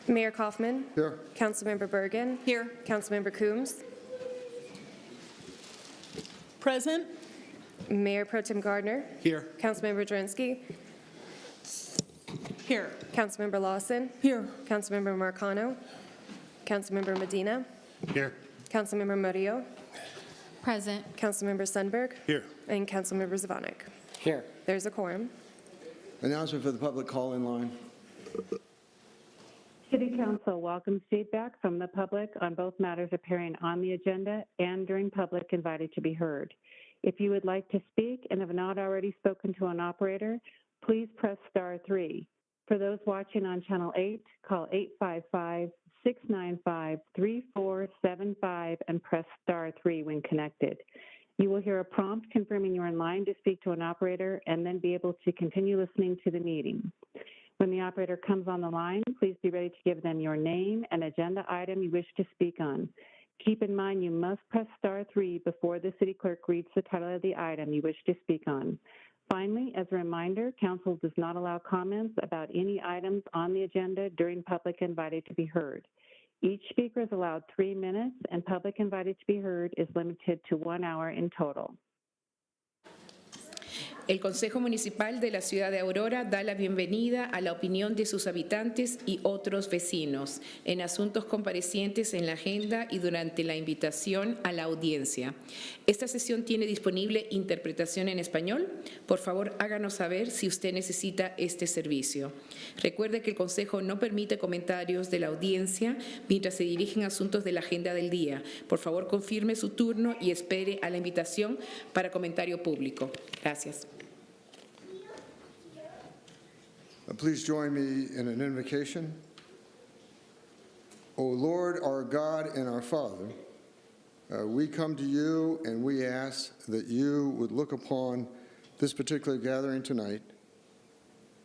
Mayor Kaufman. Here. Councilmember Bergen. Here. Councilmember Coombs. Present. Mayor Pro Tem Gardner. Here. Councilmember Drinsky. Here. Councilmember Lawson. Here. Councilmember Marcano. Councilmember Medina. Here. Councilmember Murillo. Present. Councilmember Sundberg. Here. And Councilmember Zvonek. Here. There's a quorum. Announcement for the public call-in line. City Council welcomes feedback from the public on both matters appearing on the agenda and during public invited to be heard. If you would like to speak and have not already spoken to an operator, please press *3. For those watching on Channel 8, call 855-695-3475 and press *3 when connected. You will hear a prompt confirming you're in line to speak to an operator and then be able to continue listening to the meeting. When the operator comes on the line, please be ready to give them your name and agenda item you wish to speak on. Keep in mind you must press *3 before the city clerk reads the title of the item you wish to speak on. Finally, as a reminder, council does not allow comments about any items on the agenda during public invited to be heard. Each speaker is allowed 3 minutes, and public invited to be heard is limited to 1 hour in total. El Consejo Municipal de la Ciudad de Aurora da la bienvenida a la opinión de sus habitantes y otros vecinos en asuntos comparecientes en la agenda y durante la invitación a la audiencia. Esta sesión tiene disponible interpretación en español. Por favor, háganos saber si usted necesita este servicio. Recuerde que el Consejo no permite comentarios de la audiencia mientras se dirigen asuntos de la agenda del día. Por favor, confirme su turno y espere a la invitación para comentario público. Gracias. Please join me in an invocation. O Lord, our God and our Father, we come to you and we ask that you would look upon this particular gathering tonight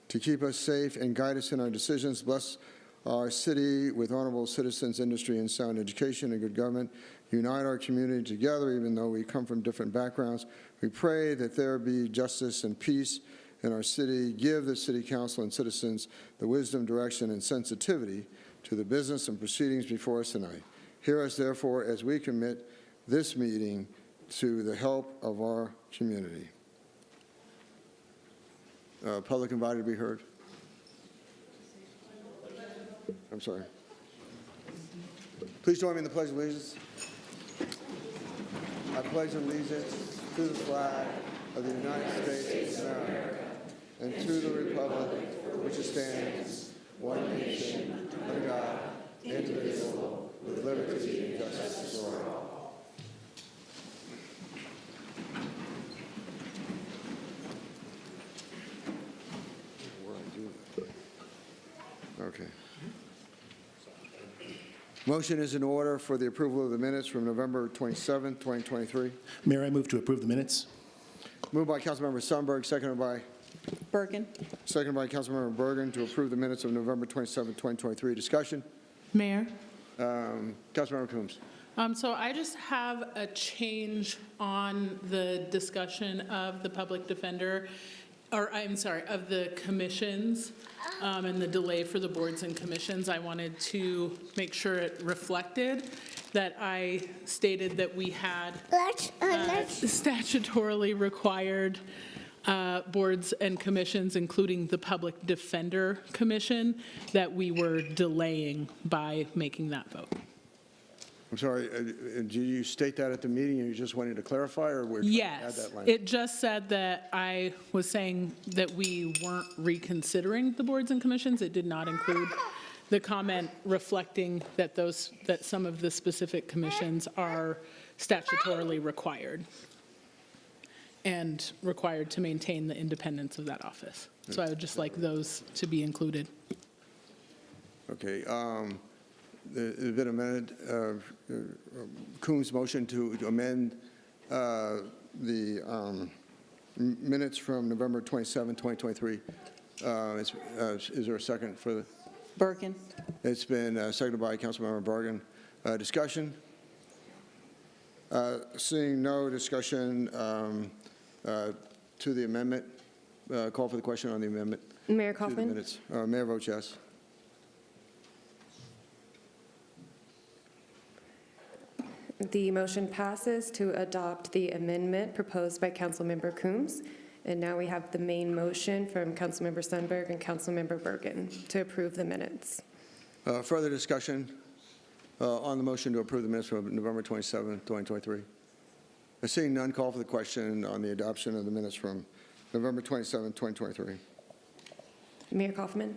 to keep us safe and guide us in our decisions. Bless our city with honorable citizens, industry, and sound education and good government. Unite our community together, even though we come from different backgrounds. We pray that there be justice and peace in our city. Give the city council and citizens the wisdom, direction, and sensitivity to the business and proceedings before us tonight. Hear us, therefore, as we commit this meeting to the help of our community. Public invited to be heard. I'm sorry. Please join me in the Pledge of Allegiance. I pledge allegiance to the flag of the United States of America and to the republic which stands, one nation, under God, indivisible, with liberty and justice for all. Okay. Motion is in order for the approval of the minutes from November 27, 2023. Mayor, I move to approve the minutes. Moved by Councilmember Sundberg, seconded by Councilmember Bergen to approve the minutes of November 27, 2023. Discussion? Mayor. Councilmember Coombs. So I just have a change on the discussion of the public defender, or I'm sorry, of the commissions and the delay for the boards and commissions. I wanted to make sure it reflected that I stated that we had statutorily required boards and commissions, including the Public Defender Commission, that we were delaying by making that vote. I'm sorry, did you state that at the meeting and you just wanted to clarify, or we're trying to add Yes, that language? it just said that I was saying that we weren't reconsidering the boards and commissions. It did not include the comment reflecting that that some of the specific commissions are statutorily required and required to maintain the independence of that office. So I would just like those to be included. Okay. There's been amended, Coombs' motion to amend the minutes from November 27, 2023. Is there a second for the? Bergen. It's been seconded by Councilmember Bergen. Discussion? Seeing no discussion to the amendment, call for the question on the amendment. Mayor To the Kaufman. minutes. Mayor votes yes. The motion passes to adopt the amendment proposed by Councilmember Coombs. And now we have the main motion from Councilmember Sundberg and Councilmember Bergen to approve the minutes. Further discussion on the motion to approve the minutes from November 27th, 2023. Seeing none, call for the question on the adoption of the minutes from November 27th, 2023. Mayor Kaufman.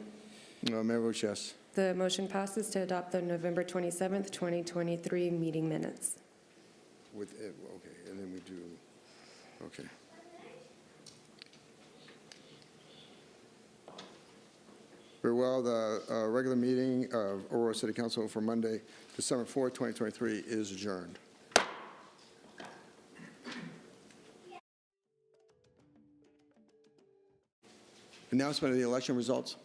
Mayor votes yes. The motion passes to adopt the November 27th, 2023 meeting minutes. Okay, and then we do, okay. Very well, the regular meeting of Aurora City Council for Monday, December 4th, 2023 is adjourned. Announcement of the election results.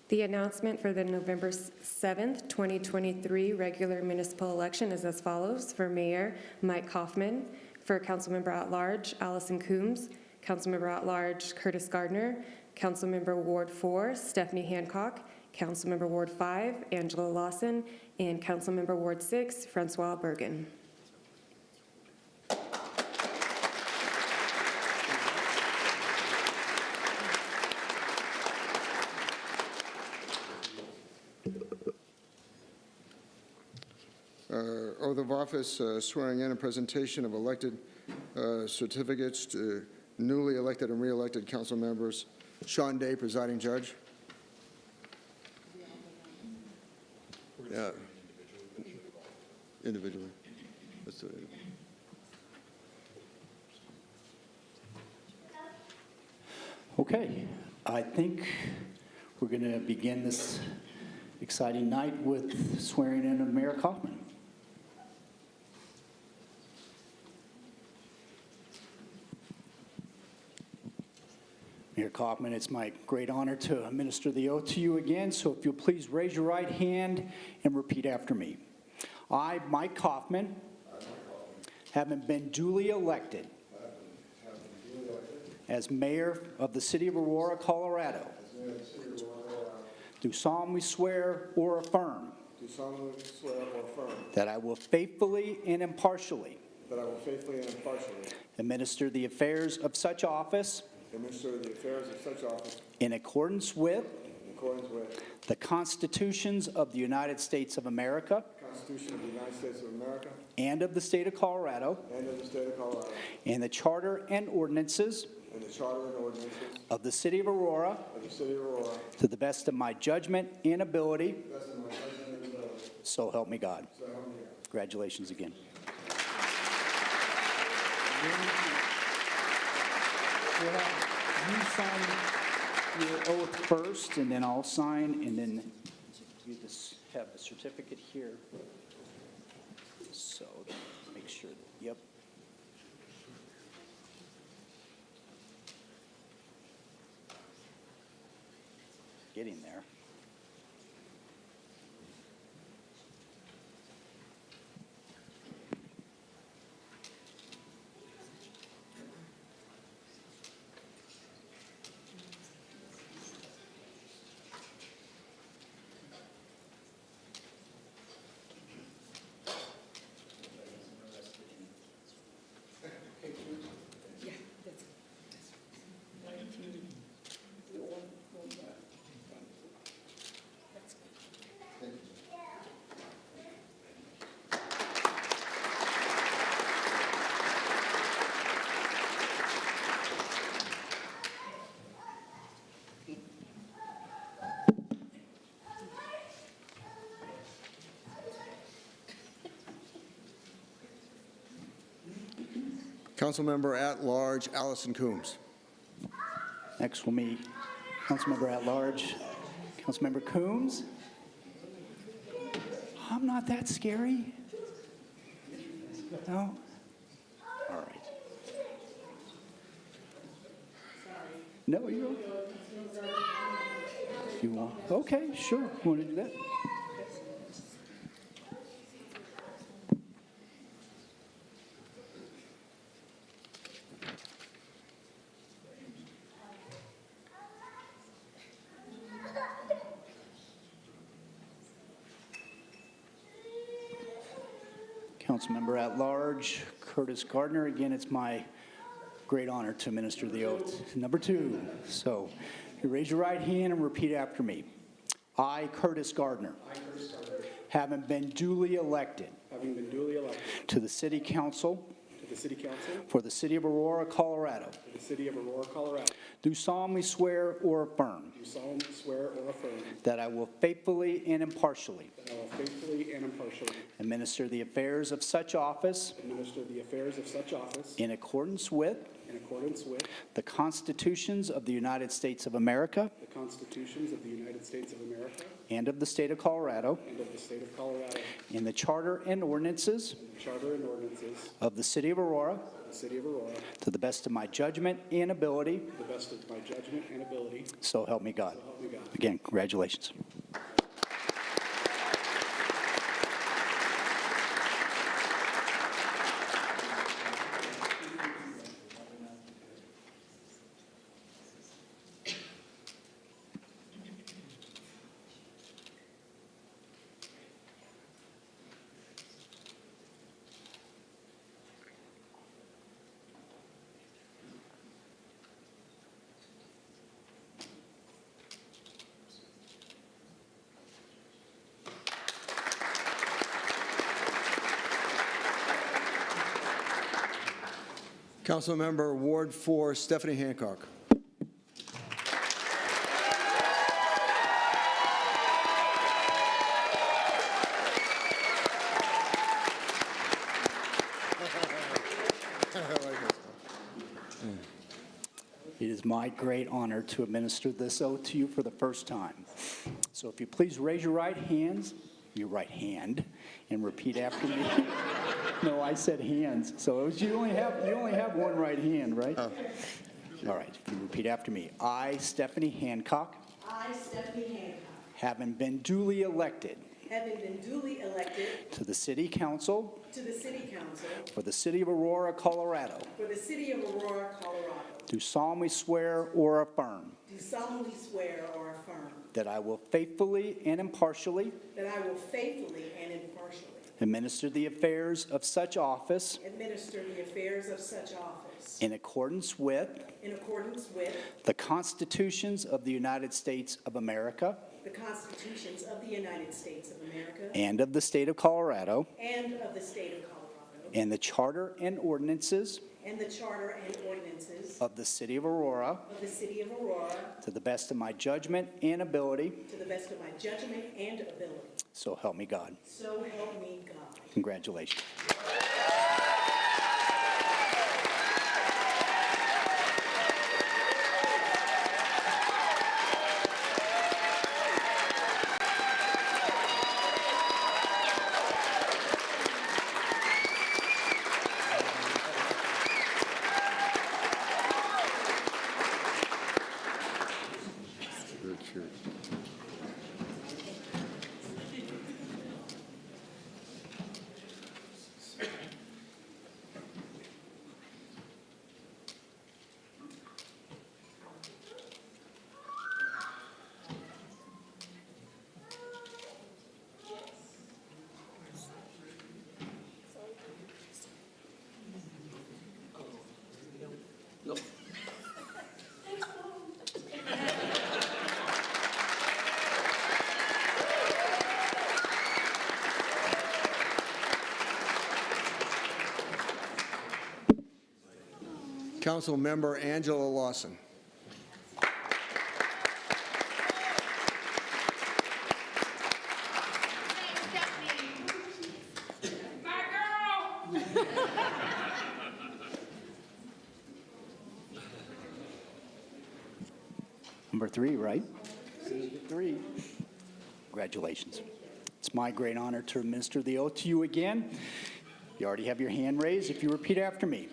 The announcement for the November 7th, 2023 regular municipal election is as follows. For Mayor, Mike Kaufman. For Councilmember at-large, Allison Coombs. Councilmember at-large, Curtis Gardner. Councilmember Ward 4, Stephanie Hancock. Councilmember Ward 5, Angela Lawson. And Councilmember Ward 6, Francois Bergen. Oath of office, swearing in and presentation of elected certificates to newly elected and re-elected council members. Sean Day, presiding judge. Yeah. Individually. Let's do it. Okay, I think we're going to begin this exciting night with swearing in of Mayor Kaufman. Mayor Kaufman, it's my great honor to administer the oath to you again, so if you'll please raise your right hand and repeat after me. I, Mike Kaufman, having been duly elected as mayor of the city of Aurora, Colorado, do solemnly swear or affirm that I will faithfully and impartially administer the affairs of such office in accordance with the constitutions of the United States of America and of the state of Colorado and the charter and ordinances of the city of Aurora to the best of my judgment and ability. So help me God. Congratulations again. We'll have you sign your oath first, and then I'll sign, and then you just have the certificate here. So make sure that, yep. Getting there. Councilmember at-large Allison Coombs. Next will be Councilmember at-large, Councilmember Coombs. I'm not that scary. No? All right. No, you don't. You want? Okay, sure. You want to do that? Councilmember at Large Curtis Gardner. Again, it's my great honor to administer the oath. Number 2. So you raise your right hand and repeat after me. I, Curtis Gardner, having been duly elected to the City Council for the City of Aurora, Colorado, do solemnly swear or affirm that I will faithfully and impartially administer the affairs of such office in accordance with the constitutions of the United States of America and of the state of Colorado, and the charter and ordinances of the City of Aurora, to the best of my judgment and ability, so help me God. Again, congratulations. Councilmember Ward 4, Stephanie Hancock. It is my great honor to administer this oath to you for the first time. So if you please raise your right hand, and repeat after me. No, I said hands. So it was, you only have one right hand, right? Oh. All right. If you repeat after me. I, Stephanie Hancock. I, Stephanie Hancock. Having been duly elected. To the City Council. To the City Council. For the City of Aurora, Colorado. For the City of Aurora, Colorado. Do solemnly swear or affirm. Do solemnly swear or affirm. That I will faithfully and impartially. That I will faithfully and impartially. Administer the affairs of such office. Administer the affairs of such office. In accordance with. In accordance with. The constitutions of the United States of America. The constitutions of the United States of America. And of the state of Colorado. And of the state of Colorado. And the charter and ordinances. And the charter and ordinances. Of the City of Aurora. Of the City of Aurora. To the best of my judgment and ability. To the best of my judgment and ability. So help me God. So help me God. Congratulations. Council Member Angela Lawson. Number 3, right? 3. Congratulations. It's my great honor to administer the oath to you again. You already have your hand raised. If you repeat after me.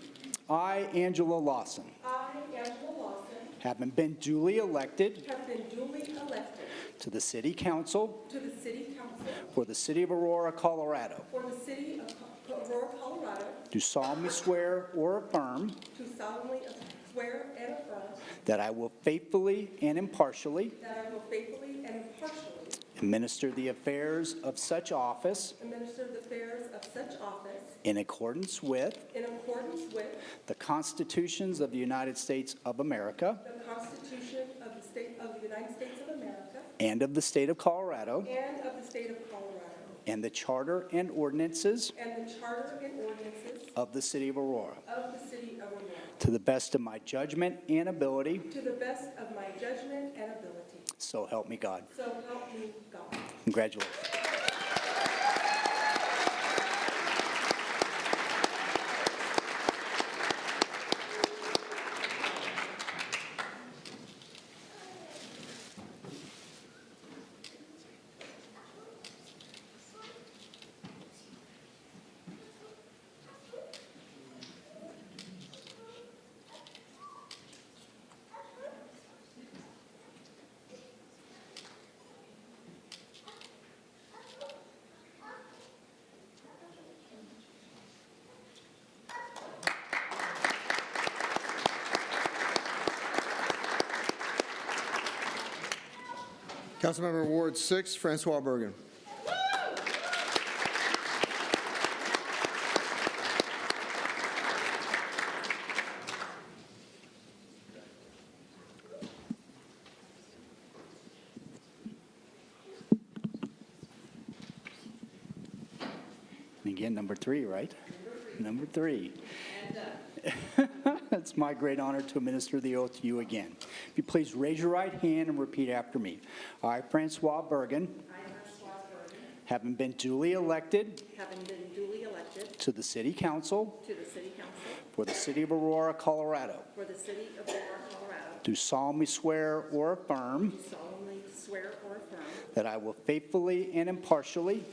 I, Angela Lawson. I, Angela Lawson. Having been duly elected. Have been duly elected. To the City Council. To the City Council. For the City of Aurora, Colorado. For the City of Aurora, Colorado. Do solemnly swear or affirm. To solemnly swear and affirm. That I will faithfully and impartially. That I will faithfully and impartially. administer the affairs of such office administer the affairs of such office in accordance with in accordance with the constitutions of the United States of America the Constitution of the United States of America and of the state of Colorado, and of the state of Colorado, and the charter and ordinances and the charter and ordinances of the city of Aurora, of the city of Aurora, to the best of my judgment and ability, to the best of my judgment and ability. so help me God. So help me God. Congratulations. Councilmember Ward 6, Francois Bergen. And again, number 3, right? Number 3. It's my great honor to administer the oath to you again. If you please raise your right hand and repeat after me. I, Francois Bergen, having been duly elected to the City Council for the City of Aurora, Colorado, do solemnly swear or affirm that I will faithfully and impartially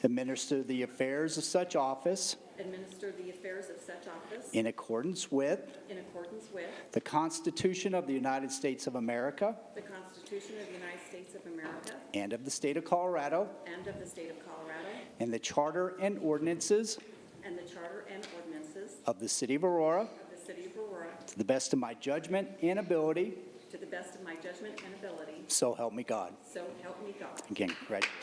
administer the affairs of such office in accordance with the Constitution of the United States of America the Constitution of the United States of America and of the state of Colorado, and of the state of Colorado, and the charter and ordinances and the charter and ordinances of the City of Aurora, of the city of Aurora, to the best of my judgment and ability, to the best of my judgment and ability, so help me God. so help me God. Again, congratulations.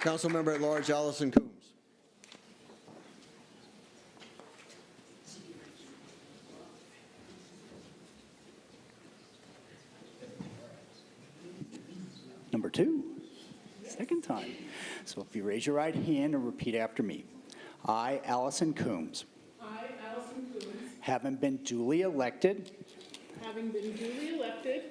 Councilmember at Large Allison Coombs. Number 2, second time. So if you raise your right hand and repeat after me. I, Allison Coombs, I, Allison Coombs, having been duly elected having been duly elected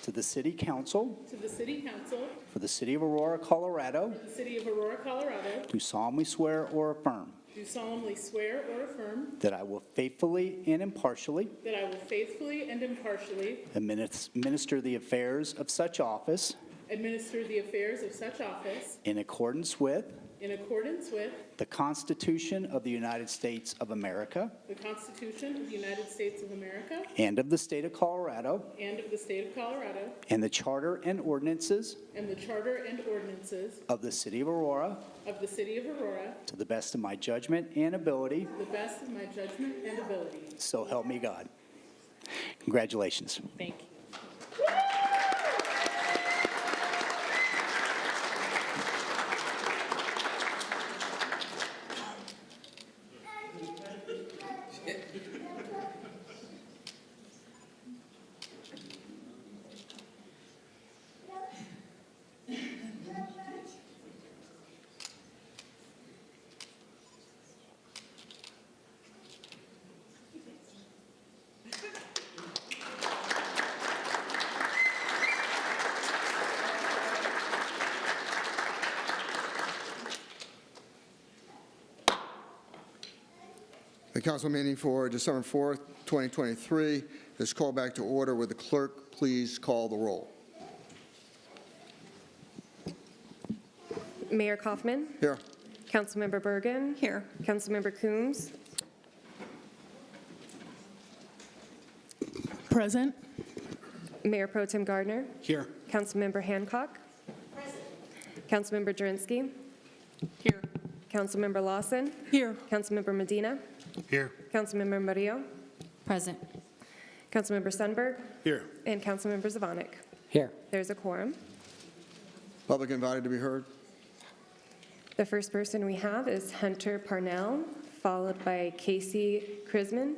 to the City Council to the City Council for the City of Aurora, Colorado, for the City of Aurora, Colorado, do solemnly swear or affirm do solemnly swear or affirm that I will faithfully and impartially that I will faithfully and impartially administer the affairs of such office administer the affairs of such office in accordance with in accordance with the Constitution of the United States of America the Constitution of the United States of America and of the state of Colorado, and of the state of Colorado, and the charter and ordinances and the charter and ordinances of the City of Aurora, of the City of Aurora, to the best of my judgment and ability, to the best of my judgment and ability. so help me God. Congratulations. Thank you. The council meeting for December 4th, 2023 is called back to order. Would the clerk please call the roll? Mayor Kaufman, Here. Councilmember Bergen, Here. Councilmember Coombs, Present. Mayor Pro Tem Gardner, Here. Councilmember Hancock, Councilmember Drinsky, Here. Councilmember Lawson, Here. Councilmember Medina, Here. Councilmember Murillo, Present. Councilmember Sundberg, Here. and Councilmember Zvonek. Here. There's a quorum. Public invited to be heard. The first person we have is Hunter Parnell, followed by Casey Krisman.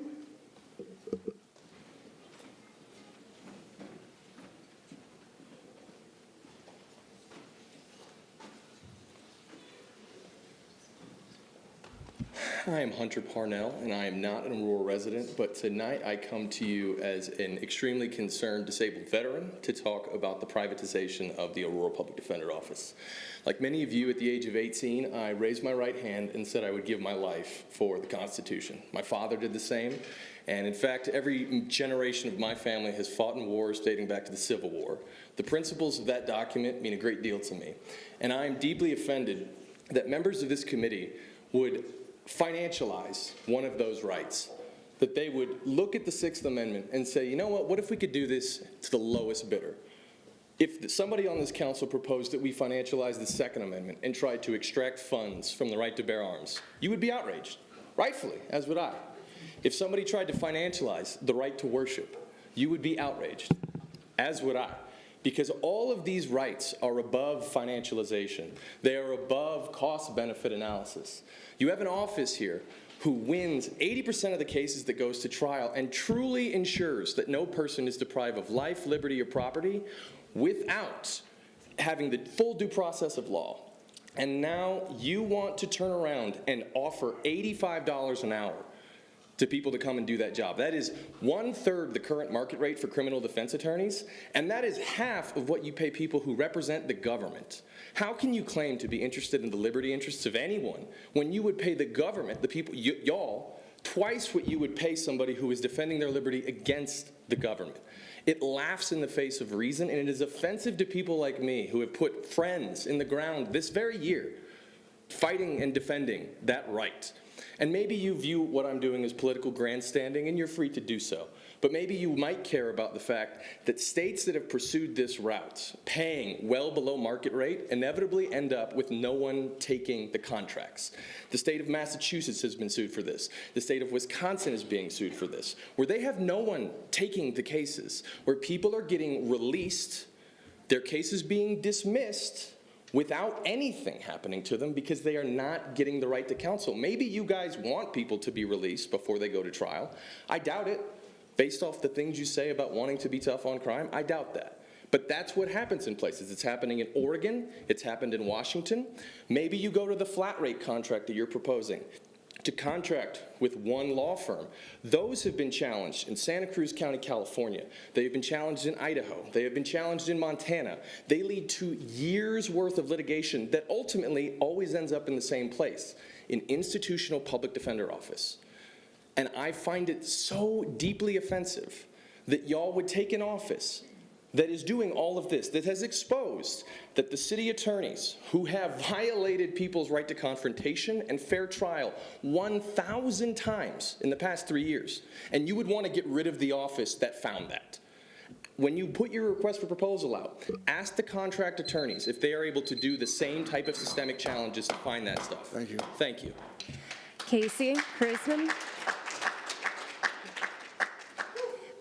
Hi, I'm Hunter Parnell, and I am not an Aurora resident, but tonight I come to you as an extremely concerned disabled veteran to talk about the privatization of the Aurora Public Defender Office. Like many of you, at the age of 18, I raised my right hand and said I would give my life for the Constitution. My father did the same, and in fact, every generation of my family has fought in wars dating back to the Civil War. The principles of that document mean a great deal to me, and I am deeply offended that members of this committee would financialize one of those rights, that they would look at the Sixth Amendment and say, you know what if we could do this to the lowest bidder? If somebody on this council proposed that we financialize the Second Amendment and tried to extract funds from the right to bear arms, you would be outraged, rightfully, as would I. If somebody tried to financialize the right to worship, you would be outraged, as would I. Because all of these rights are above financialization. They are above cost-benefit analysis. You have an office here who wins 80% of the cases that goes to trial and truly ensures that no person is deprived of life, liberty, or property without having the full due process of law. And now you want to turn around and offer $85 an hour to people to come and do that job. That is 1/3 the current market rate for criminal defense attorneys, and that is half of what you pay people who represent the government. How can you claim to be interested in the liberty interests of anyone when you would pay the government, the people, y'all, twice what you would pay somebody who is defending their liberty against the government? It laughs in the face of reason, and it is offensive to people like me who have put friends in the ground this very year fighting and defending that right. And maybe you view what I'm doing as political grandstanding, and you're free to do so. But maybe you might care about the fact that states that have pursued this route, paying well below market rate, inevitably end up with no one taking the contracts. The state of Massachusetts has been sued for this. The state of Wisconsin is being sued for this, where they have no one taking the cases, where people are getting released, their cases being dismissed, without anything happening to them because they are not getting the right to counsel. Maybe you guys want people to be released before they go to trial. I doubt it. Based off the things you say about wanting to be tough on crime, I doubt that. But that's what happens in places. It's happening in Oregon. It's happened in Washington. Maybe you go to the flat rate contract that you're proposing to contract with one law firm. Those have been challenged in Santa Cruz County, California. They have been challenged in Idaho. They have been challenged in Montana. They lead to years' worth of litigation that ultimately always ends up in the same place, an institutional public defender office. And I find it so deeply offensive that y'all would take an office that is doing all of this, that has exposed that the city attorneys who have violated people's right to confrontation and fair trial 1,000 times in the past 3 years, and you would want to get rid of the office that found that. When you put your request for proposal out, ask the contract attorneys if they are able to do the same type of systemic challenges to find that stuff. Thank you. Thank you. Casey Krisman,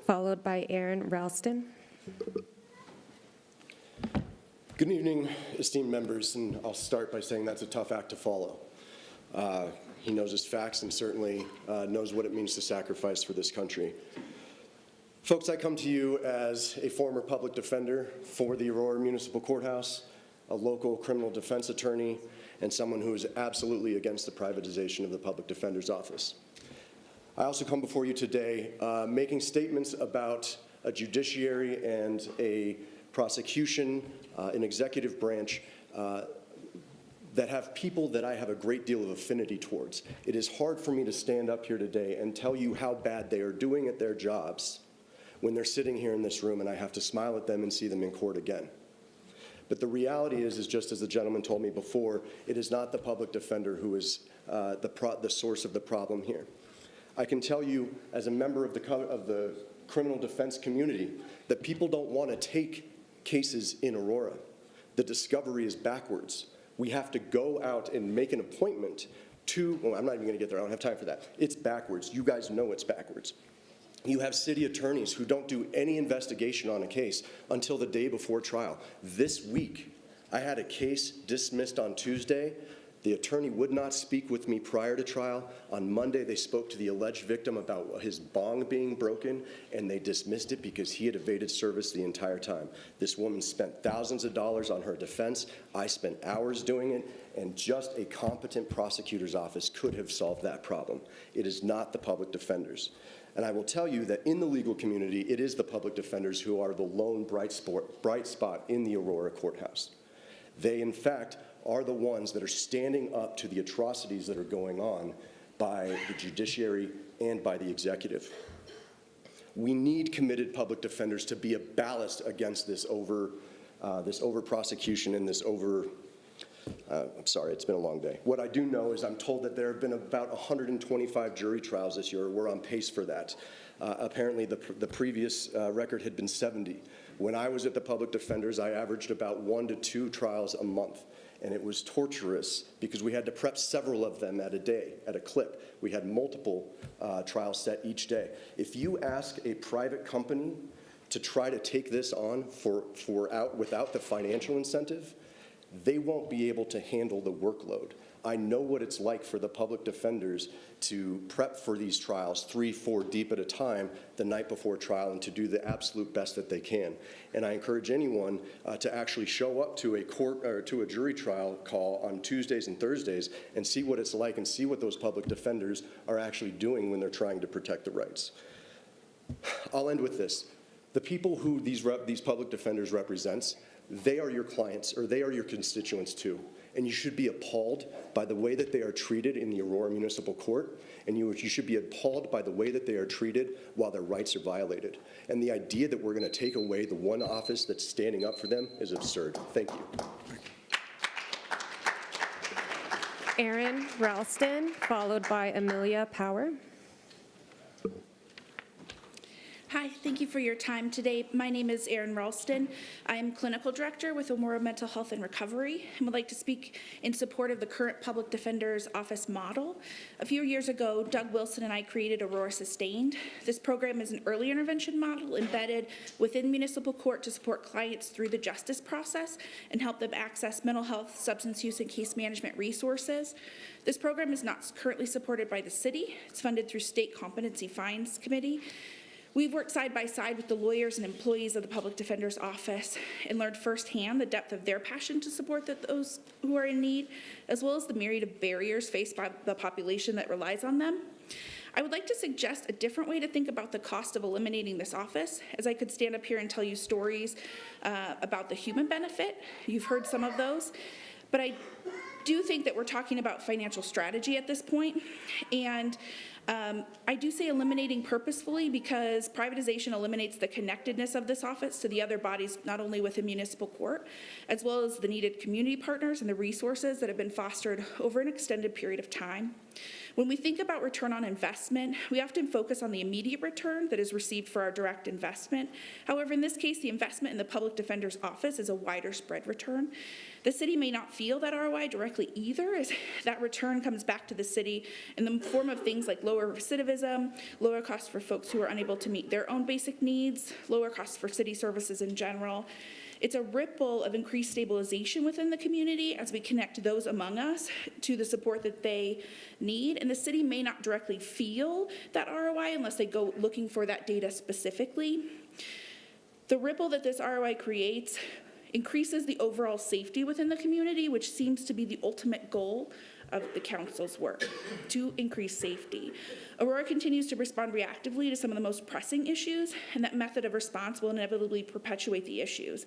followed by Aaron Ralston. Good evening, esteemed members, and I'll start by saying that's a tough act to follow. He knows his facts and certainly knows what it means to sacrifice for this country. Folks, I come to you as a former public defender for the Aurora Municipal Courthouse, a local criminal defense attorney, and someone who is absolutely against the privatization of the public defender's office. I also come before you today making statements about a judiciary and a prosecution, an executive branch that have people that I have a great deal of affinity towards. It is hard for me to stand up here today and tell you how bad they are doing at their jobs when they're sitting here in this room and I have to smile at them and see them in court again. But the reality is just as the gentleman told me before, it is not the public defender who is the source of the problem here. I can tell you, as a member of the criminal defense community, that people don't want to take cases in Aurora. The discovery is backwards. We have to go out and make an appointment to, well, I'm not even going to get there. I don't have time for that. It's backwards. You guys know it's backwards. You have city attorneys who don't do any investigation on a case until the day before trial. This week, I had a case dismissed on Tuesday. The attorney would not speak with me prior to trial. On Monday, they spoke to the alleged victim about his bong being broken, and they dismissed it because he had evaded service the entire time. This woman spent thousands of dollars on her defense. I spent hours doing it, and just a competent prosecutor's office could have solved that problem. It is not the public defenders. And I will tell you that in the legal community, it is the public defenders who are the lone bright spot in the Aurora courthouse. They, in fact, are the ones that are standing up to the atrocities that are going on by the judiciary and by the executive. We need committed public defenders to be a ballast against this over prosecution and this I'm sorry, it's been a long day. What I do know is I'm told that there have been about 125 jury trials this year. We're on pace for that. Apparently, the previous record had been 70. When I was at the public defenders, I averaged about 1 to 2 trials a month. And it was torturous because we had to prep several of them at a day, at a clip. We had multiple trials set each day. If you ask a private company to try to take this on without the financial incentive, they won't be able to handle the workload. I know what it's like for the public defenders to prep for these trials 3, 4 deep at a time the night before trial and to do the absolute best that they can. And I encourage anyone to actually show up to a court or to a jury trial call on Tuesdays and Thursdays and see what it's like and see what those public defenders are actually doing when they're trying to protect the rights. I'll end with this. The people who these public defenders represents, they are your clients or they are your constituents too. And you should be appalled by the way that they are treated in the Aurora Municipal Court, and you should be appalled by the way that they are treated while their rights are violated. And the idea that we're going to take away the one office that's standing up for them is absurd. Thank you. Aaron Ralston, followed by Amelia Power. Hi, thank you for your time today. My name is Erin Ralston. I am Clinical Director with Aurora Mental Health and Recovery and would like to speak in support of the current Public Defender's Office model. A few years ago, Doug Wilson and I created Aurora Sustained. This program is an early intervention model embedded within municipal court to support clients through the justice process and help them access mental health, substance use, and case management resources. This program is not currently supported by the city. It's funded through State Competency Fines Committee. We've worked side by side with the lawyers and employees of the Public Defender's Office and learned firsthand the depth of their passion to support those who are in need, as well as the myriad of barriers faced by the population that relies on them. I would like to suggest a different way to think about the cost of eliminating this office, as I could stand up here and tell you stories about the human benefit. You've heard some of those, but I do think that we're talking about financial strategy at this point, and I do say eliminating purposefully because privatization eliminates the connectedness of this office to the other bodies, not only within municipal court, as well as the needed community partners and the resources that have been fostered over an extended period of time. When we think about return on investment, we often focus on the immediate return that is received for our direct investment. However, in this case, the investment in the Public Defender's Office is a wider spread return. The city may not feel that ROI directly either, as that return comes back to the city in the form of things like lower recidivism, lower costs for folks who are unable to meet their own basic needs, lower costs for city services in general. It's a ripple of increased stabilization within the community as we connect those among us to the support that they need. And the city may not directly feel that ROI unless they go looking for that data specifically. The ripple that this ROI creates increases the overall safety within the community, which seems to be the ultimate goal of the council's work, to increase safety. Aurora continues to respond reactively to some of the most pressing issues, and that method of response will inevitably perpetuate the issues.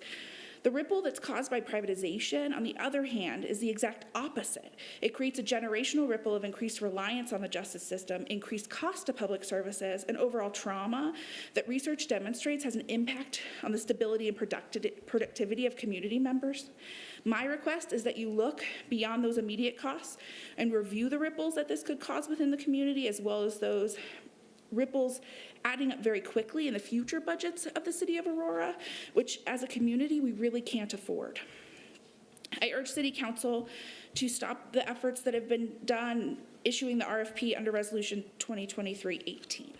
The ripple that's caused by privatization, on the other hand, is the exact opposite. It creates a generational ripple of increased reliance on the justice system, increased cost to public services, and overall trauma that research demonstrates has an impact on the stability and productivity of community members. My request is that you look beyond those immediate costs and review the ripples that this could cause within the community, as well as those ripples adding up very quickly in the future budgets of the city of Aurora, which as a community we really can't afford. I urge City Council to stop the efforts that have been done issuing the RFP under Resolution 2023-18.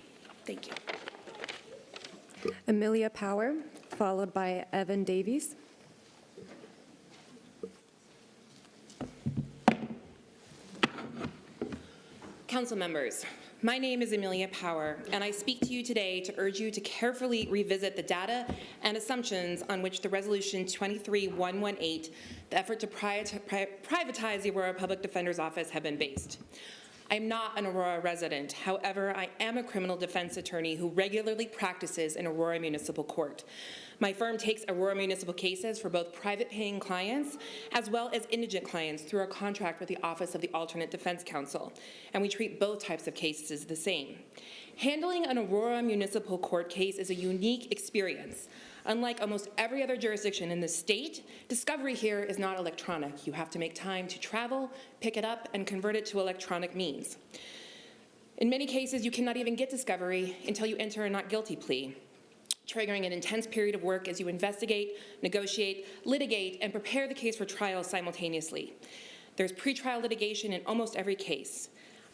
Thank you. Amelia Power, followed by Evan Davies. Council members, my name is Amelia Power, and I speak to you today to urge you to carefully revisit the data and assumptions on which the Resolution 23118, the effort to privatize the Aurora Public Defender's Office, have been based. I am not an Aurora resident. However, I am a criminal defense attorney who regularly practices in Aurora Municipal Court. My firm takes Aurora municipal cases for both private paying clients as well as indigent clients through our contract with the Office of the Alternate Defense Counsel, and we treat both types of cases the same. Handling an Aurora Municipal Court case is a unique experience. Unlike almost every other jurisdiction in the state, discovery here is not electronic. You have to make time to travel, pick it up, and convert it to electronic means. In many cases, you cannot even get discovery until you enter a not guilty plea, triggering an intense period of work as you investigate, negotiate, litigate, and prepare the case for trial simultaneously. There's pretrial litigation in almost every case.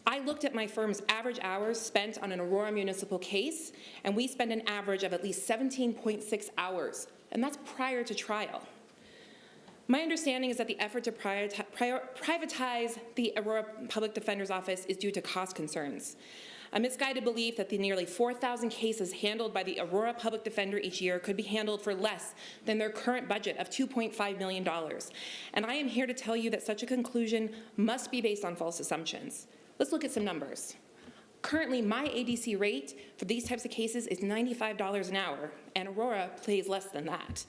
I looked at my firm's average hours spent on an Aurora municipal case, and we spend an average of at least 17.6 hours, and that's prior to trial. My understanding is that the effort to privatize the Aurora Public Defender's Office is due to cost concerns. A misguided belief that the nearly 4,000 cases handled by the Aurora Public Defender each year could be handled for less than their current budget of $2.5 million. And I am here to tell you that such a conclusion must be based on false assumptions. Let's look at some numbers. Currently, my ADC rate for these types of cases is $95 an hour, and Aurora pays less than that.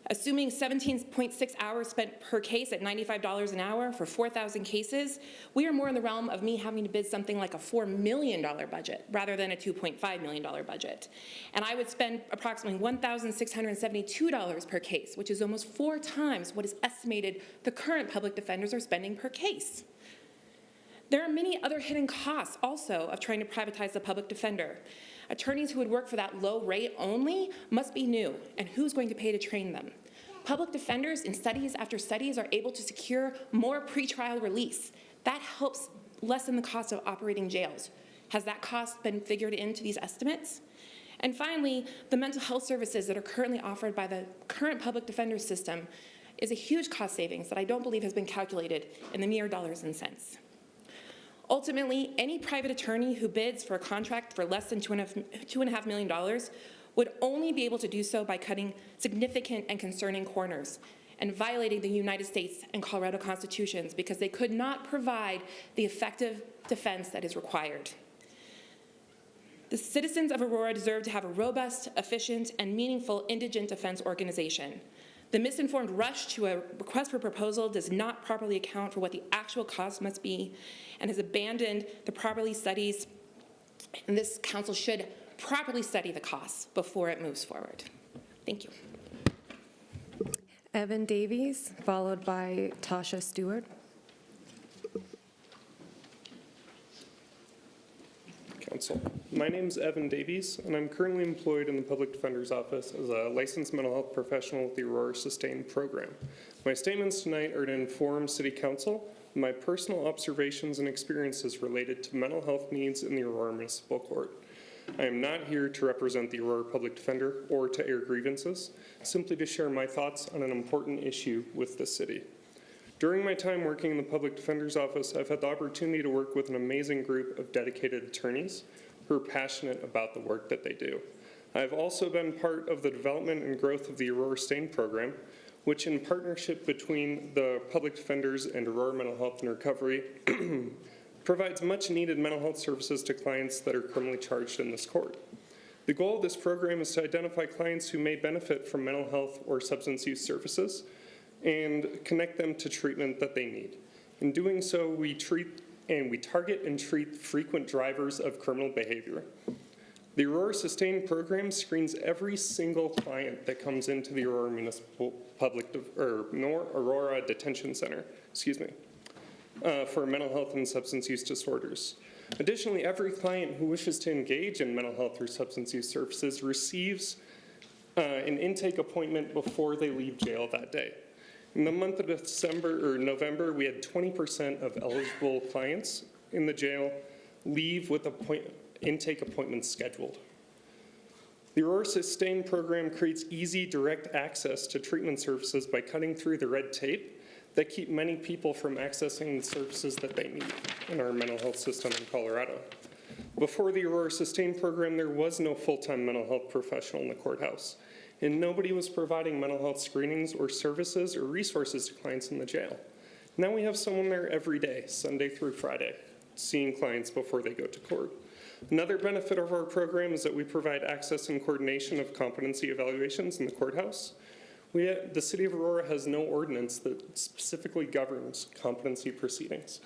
Assuming 17.6 hours spent per case at $95 an hour for 4,000 cases, we are more in the realm of me having to bid something like a $4 million budget rather than a $2.5 million budget. And I would spend approximately $1,672 per case, which is almost 4 times what is estimated the current public defenders are spending per case. There are many other hidden costs also of trying to privatize the public defender. Attorneys who would work for that low rate only must be new, and who's going to pay to train them? Public defenders in studies after studies are able to secure more pretrial release. That helps lessen the cost of operating jails. Has that cost been figured into these estimates? And finally, the mental health services that are currently offered by the current public defender system is a huge cost savings that I don't believe has been calculated in the mere dollars and cents. Ultimately, any private attorney who bids for a contract for less than $2.5 million would only be able to do so by cutting significant and concerning corners and violating the United States and Colorado constitutions because they could not provide the effective defense that is required. The citizens of Aurora deserve to have a robust, efficient, and meaningful indigent defense organization. The misinformed rush to a request for proposal does not properly account for what the actual cost must be and has abandoned the properly studies, and this council should properly study the costs before it moves forward. Thank you. Evan Davies, followed by Tasha Stewart. Council. My name is Evan Davies, and I'm currently employed in the Public Defender's Office as a licensed mental health professional with the Aurora Sustained Program. My statements tonight are to inform City Council of my personal observations and experiences related to mental health needs in the Aurora Municipal Court. I am not here to represent the Aurora Public Defender or to air grievances, simply to share my thoughts on an important issue with the city. During my time working in the Public Defender's Office, I've had the opportunity to work with an amazing group of dedicated attorneys who are passionate about the work that they do. I've also been part of the development and growth of the Aurora Sustained Program, which in partnership between the Public Defenders and Aurora Mental Health and Recovery provides much needed mental health services to clients that are criminally charged in this court. The goal of this program is to identify clients who may benefit from mental health or substance use services and connect them to treatment that they need. In doing so, we target and treat frequent drivers of criminal behavior. The Aurora Sustain program screens every single client that comes into the Aurora Aurora Detention Center, for mental health and substance use disorders. Additionally, every client who wishes to engage in mental health or substance use services receives an intake appointment before they leave jail that day. In the month of November, we had 20% of eligible clients in the jail leave with intake appointments scheduled. The Aurora Sustain program creates easy, direct access to treatment services by cutting through the red tape that keep many people from accessing the services that they need in our mental health system in Colorado. Before the Aurora Sustain program, there was no full-time mental health professional in the courthouse, and nobody was providing mental health screenings or services or resources to clients in the jail. Now we have someone there every day, Sunday through Friday, seeing clients before they go to court. Another benefit of our program is that we provide access and coordination of competency evaluations in the courthouse. The City of Aurora has no ordinance that specifically governs competency proceedings,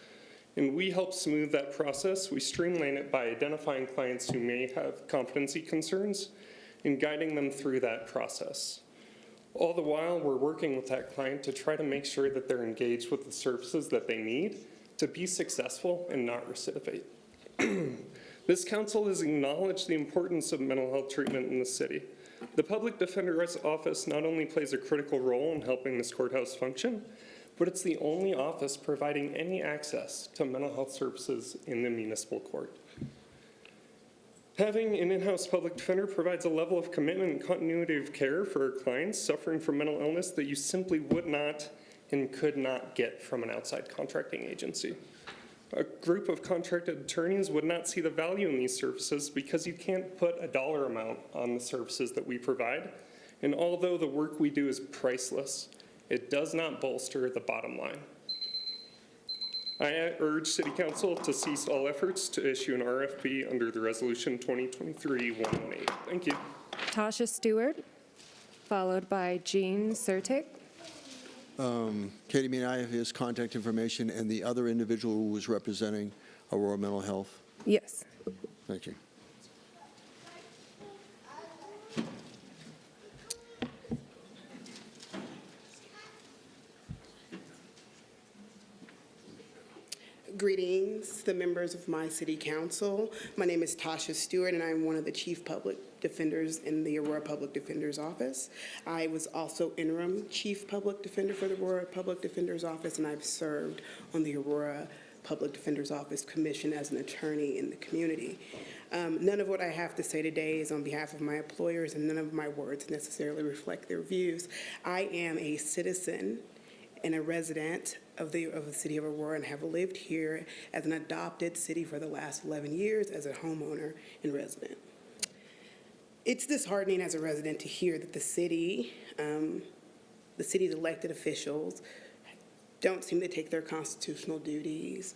and we help smooth that process. We streamline it by identifying clients who may have competency concerns and guiding them through that process. All the while, we're working with that client to try to make sure that they're engaged with the services that they need to be successful and not recidivate. This council has acknowledged the importance of mental health treatment in the city. The Public Defender's Office not only plays a critical role in helping this courthouse function, but it's the only office providing any access to mental health services in the municipal court. Having an in-house public defender provides a level of commitment and continuity of care for our clients suffering from mental illness that you simply would not and could not get from an outside contracting agency. A group of contracted attorneys would not see the value in these services because you can't put a dollar amount on the services that we provide. And although the work we do is priceless, it does not bolster the bottom line. I urge City Council to cease all efforts to issue an RFP under the Resolution 2023-118. Thank you. Tasha Stewart, followed by Jean Sertic. Katie, may I have his contact information and the other individual who was representing Aurora Mental Health? Yes. Thank you. Greetings, the members of my city council. My name is Tasha Stewart, and I'm one of the chief public defenders in the Aurora Public Defender's Office. I was also interim chief public defender for the Aurora Public Defender's Office, and I've served on the Aurora Public Defender's Office Commission as an attorney in the community. None of what I have to say today is on behalf of my employers, and none of my words necessarily reflect their views. I am a citizen and a resident of the city of Aurora and have lived here as an adopted city for the last 11 years as a homeowner and resident. It's disheartening as a resident to hear that the city's elected officials don't seem to take their constitutional duties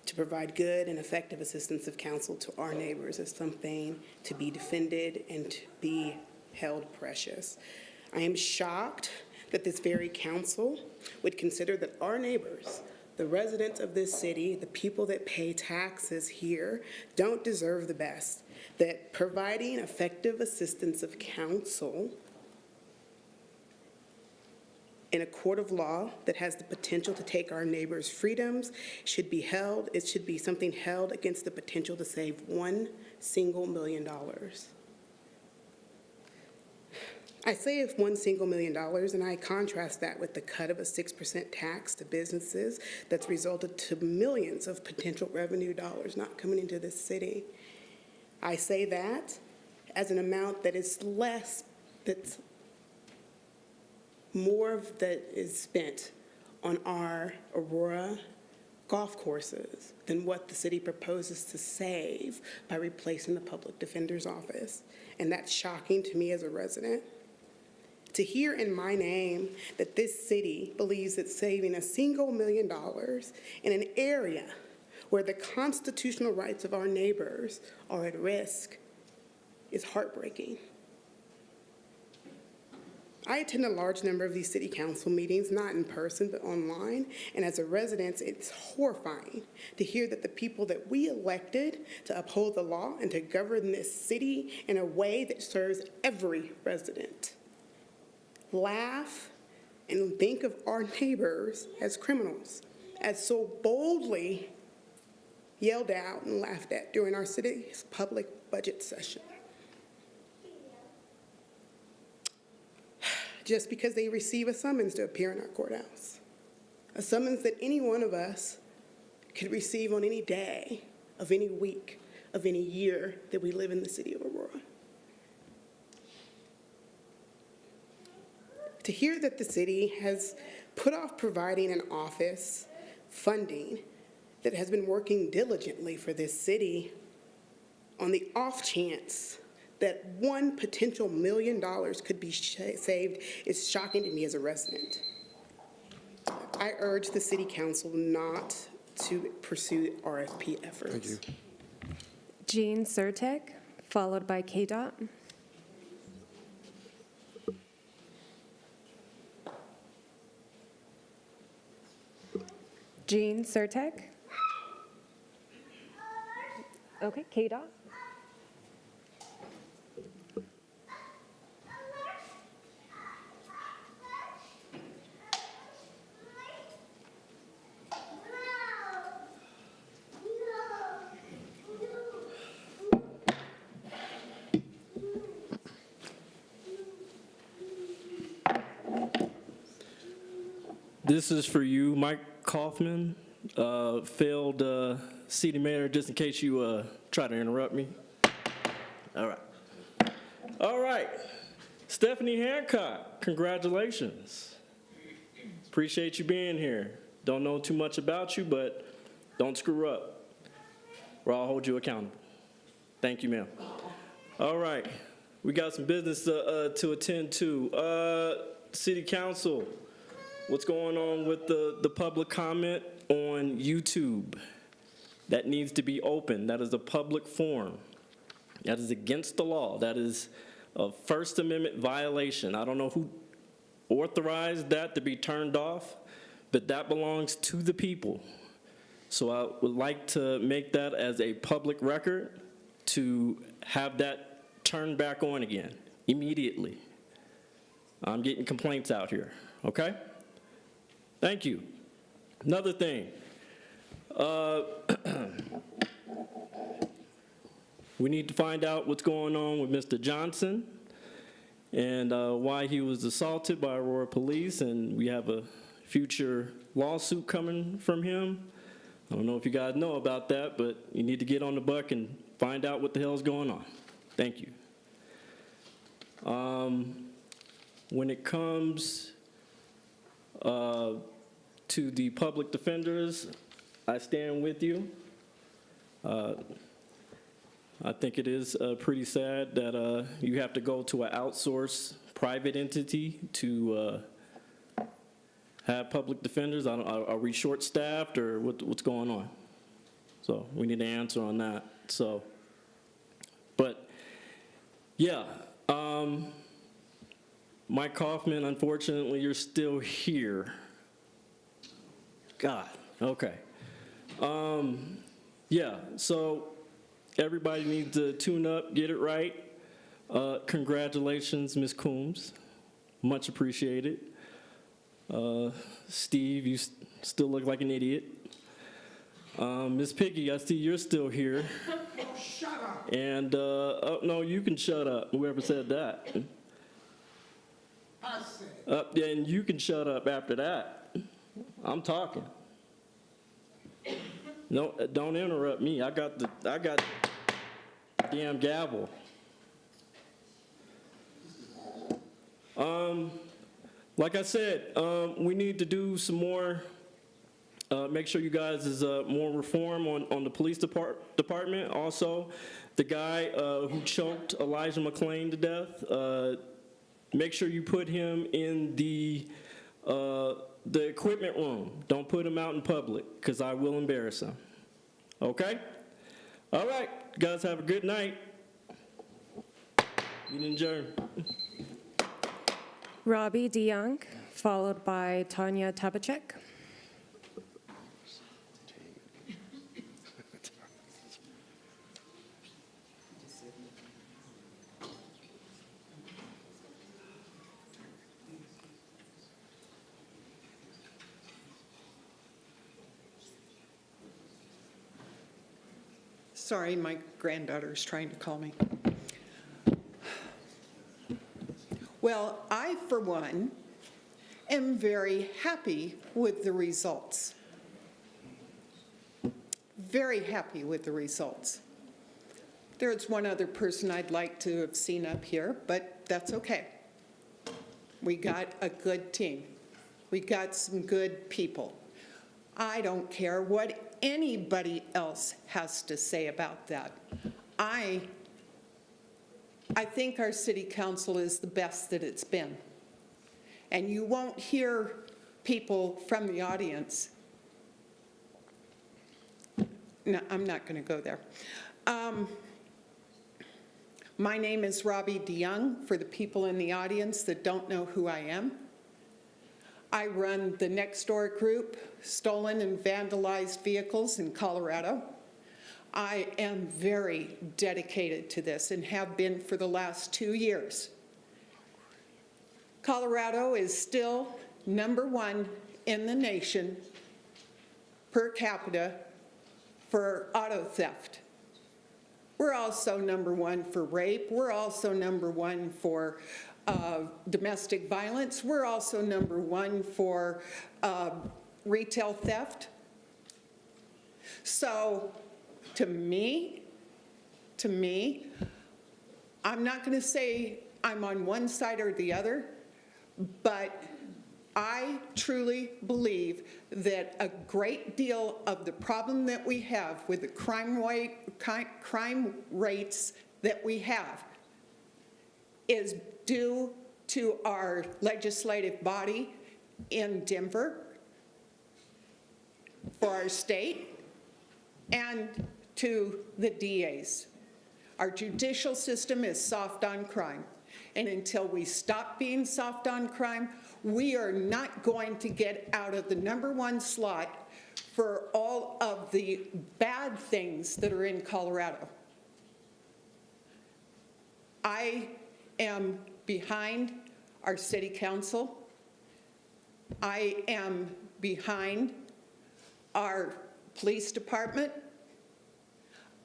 to provide good and effective assistance of counsel to our neighbors as something to be defended and to be held precious. I am shocked that this very council would consider that our neighbors, the residents of this city, the people that pay taxes here, don't deserve the best, that providing effective assistance of counsel in a court of law that has the potential to take our neighbors' freedoms should be held, it should be something held against the potential to save $1 single million. I say $1 single million, and I contrast that with the cut of a 6% tax to businesses that's resulted to millions of potential revenue dollars not coming into this city. I say that as an amount that is less, that's more that is spent on our Aurora golf courses than what the city proposes to save by replacing the public defender's office. And that's shocking to me as a resident. To hear in my name that this city believes it's saving $1 single million in an area where the constitutional rights of our neighbors are at risk is heartbreaking. I attend a large number of these city council meetings, not in person, but online. And as a resident, it's horrifying to hear that the people that we elected to uphold the law and to govern this city in a way that serves every resident laugh and think of our neighbors as criminals, as so boldly yelled out and laughed at during our city's public budget session. Just because they receive a summons to appear in our courthouse. A summons that any one of us could receive on any day of any week of any year that we live in the city of Aurora. To hear that the city has put off providing an office funding that has been working diligently for this city on the off chance that one potential $1 million could be saved is shocking to me as a resident. I urge the city council not to pursue RFP efforts. Thank you. Jean Surtek, followed by KDOT. Jean Surtek. Okay, KDOT. This is for you, Mike Kaufman, failed city mayor, just in case you try to interrupt me. All right. All right. Stephanie Hancock, congratulations. Appreciate you being here. Don't know too much about you, but don't screw up, or I'll hold you accountable. Thank you, ma'am. All right. We got some business to attend to. City Council. What's going on with the public comment on YouTube? That needs to be open. That is a public forum. That is against the law. That is a First Amendment violation. I don't know who authorized that to be turned off, but that belongs to the people. So I would like to make that as a public record to have that turned back on again immediately. I'm getting complaints out here, okay? Thank you. Another thing. We need to find out what's going on with Mr. Johnson and why he was assaulted by Aurora police, and we have a future lawsuit coming from him. I don't know if you guys know about that, but you need to get on the buck and find out what the hell's going on. Thank you. When it comes to the public defenders, I stand with you. I think it is pretty sad that you have to go to an outsourced private entity to have public defenders. Are we short-staffed, or what's going on? So we need an answer on that. So, but yeah, Mike Kaufman, unfortunately, you're still here. God, okay. Yeah, so everybody needs to tune up, get it right. Congratulations, Ms. Coombs. Much appreciated. Steve, you still look like an idiot. Ms. Piggy, I see you're still here. Oh, shut up. And, oh, no, you can shut up, whoever said that. I said. Yeah, and you can shut up after that. I'm talking. No, don't interrupt me. I got the damn gavel. Like I said, we need to do some more. Make sure you guys is more reform on the police department. Also, the guy who choked Elijah McClain to death. Make sure you put him in the equipment room. Don't put him out in public, because I will embarrass him. Okay? All right. You guys have a good night. Meeting adjourned. Robbie DeYoung, followed by Tanya Tabachek. Sorry, my granddaughter is trying to call me. Well, I, for one, am very happy with the results. Very happy with the results. There's one other person I'd like to have seen up here, but that's okay. We got a good team. We got some good people. I don't care what anybody else has to say about that. I think our city council is the best that it's been. And you won't hear people from the audience. No, I'm not going to go there. My name is Robbie DeYoung, for the people in the audience that don't know who I am. I run the Next Door group, Stolen and Vandalized Vehicles in Colorado. I am very dedicated to this and have been for the last 2 years. Colorado is still #1 in the nation per capita for auto theft. We're also #1 for rape. We're also #1 for domestic violence. We're also #1 for retail theft. So to me, I'm not going to say I'm on one side or the other, but I truly believe that a great deal of the problem that we have with the crime rates that we have is due to our legislative body in Denver, for our state, and to the DAs. Our judicial system is soft on crime. And until we stop being soft on crime, we are not going to get out of the #1 slot for all of the bad things that are in Colorado. I am behind our city council. I am behind our police department.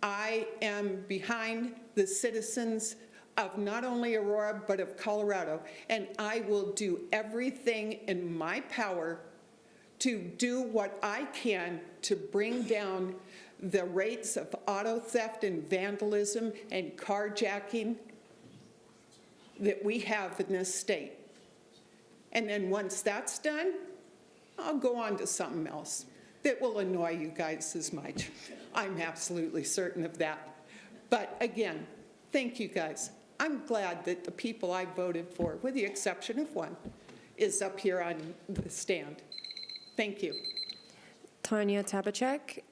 I am behind the citizens of not only Aurora, but of Colorado. And I will do everything in my power to do what I can to bring down the rates of auto theft and vandalism and carjacking that we have in this state. And then once that's done, I'll go on to something else that will annoy you guys as much. I'm absolutely certain of that. But again, thank you guys. I'm glad that the people I voted for, with the exception of one, is up here on the stand. Thank you. Tanya Tabachek.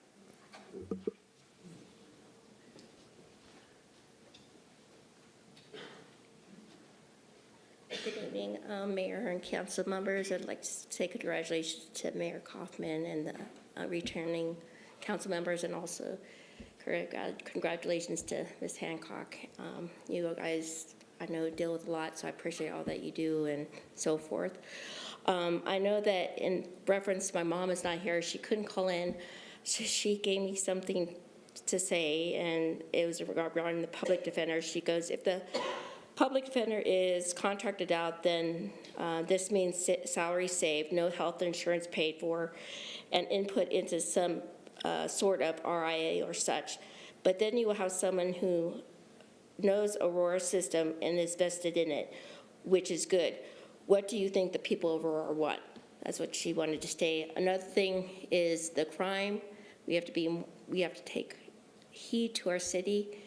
Good evening, Mayor and council members. I'd like to say congratulations to Mayor Kaufman and the returning council members, and also congratulations to Ms. Hancock. You guys, I know, deal with a lot, so I appreciate all that you do and so forth. I know that in reference, my mom is not here. She couldn't call in, so she gave me something to say, and it was regarding the public defender. She goes, if the public defender is contracted out, then this means salary saved, no health insurance paid for, and input into some sort of RIA or such. But then you will have someone who knows Aurora's system and is vested in it, which is good. What do you think the people of Aurora want? That's what she wanted to say. Another thing is the crime. We have to take heed to our city.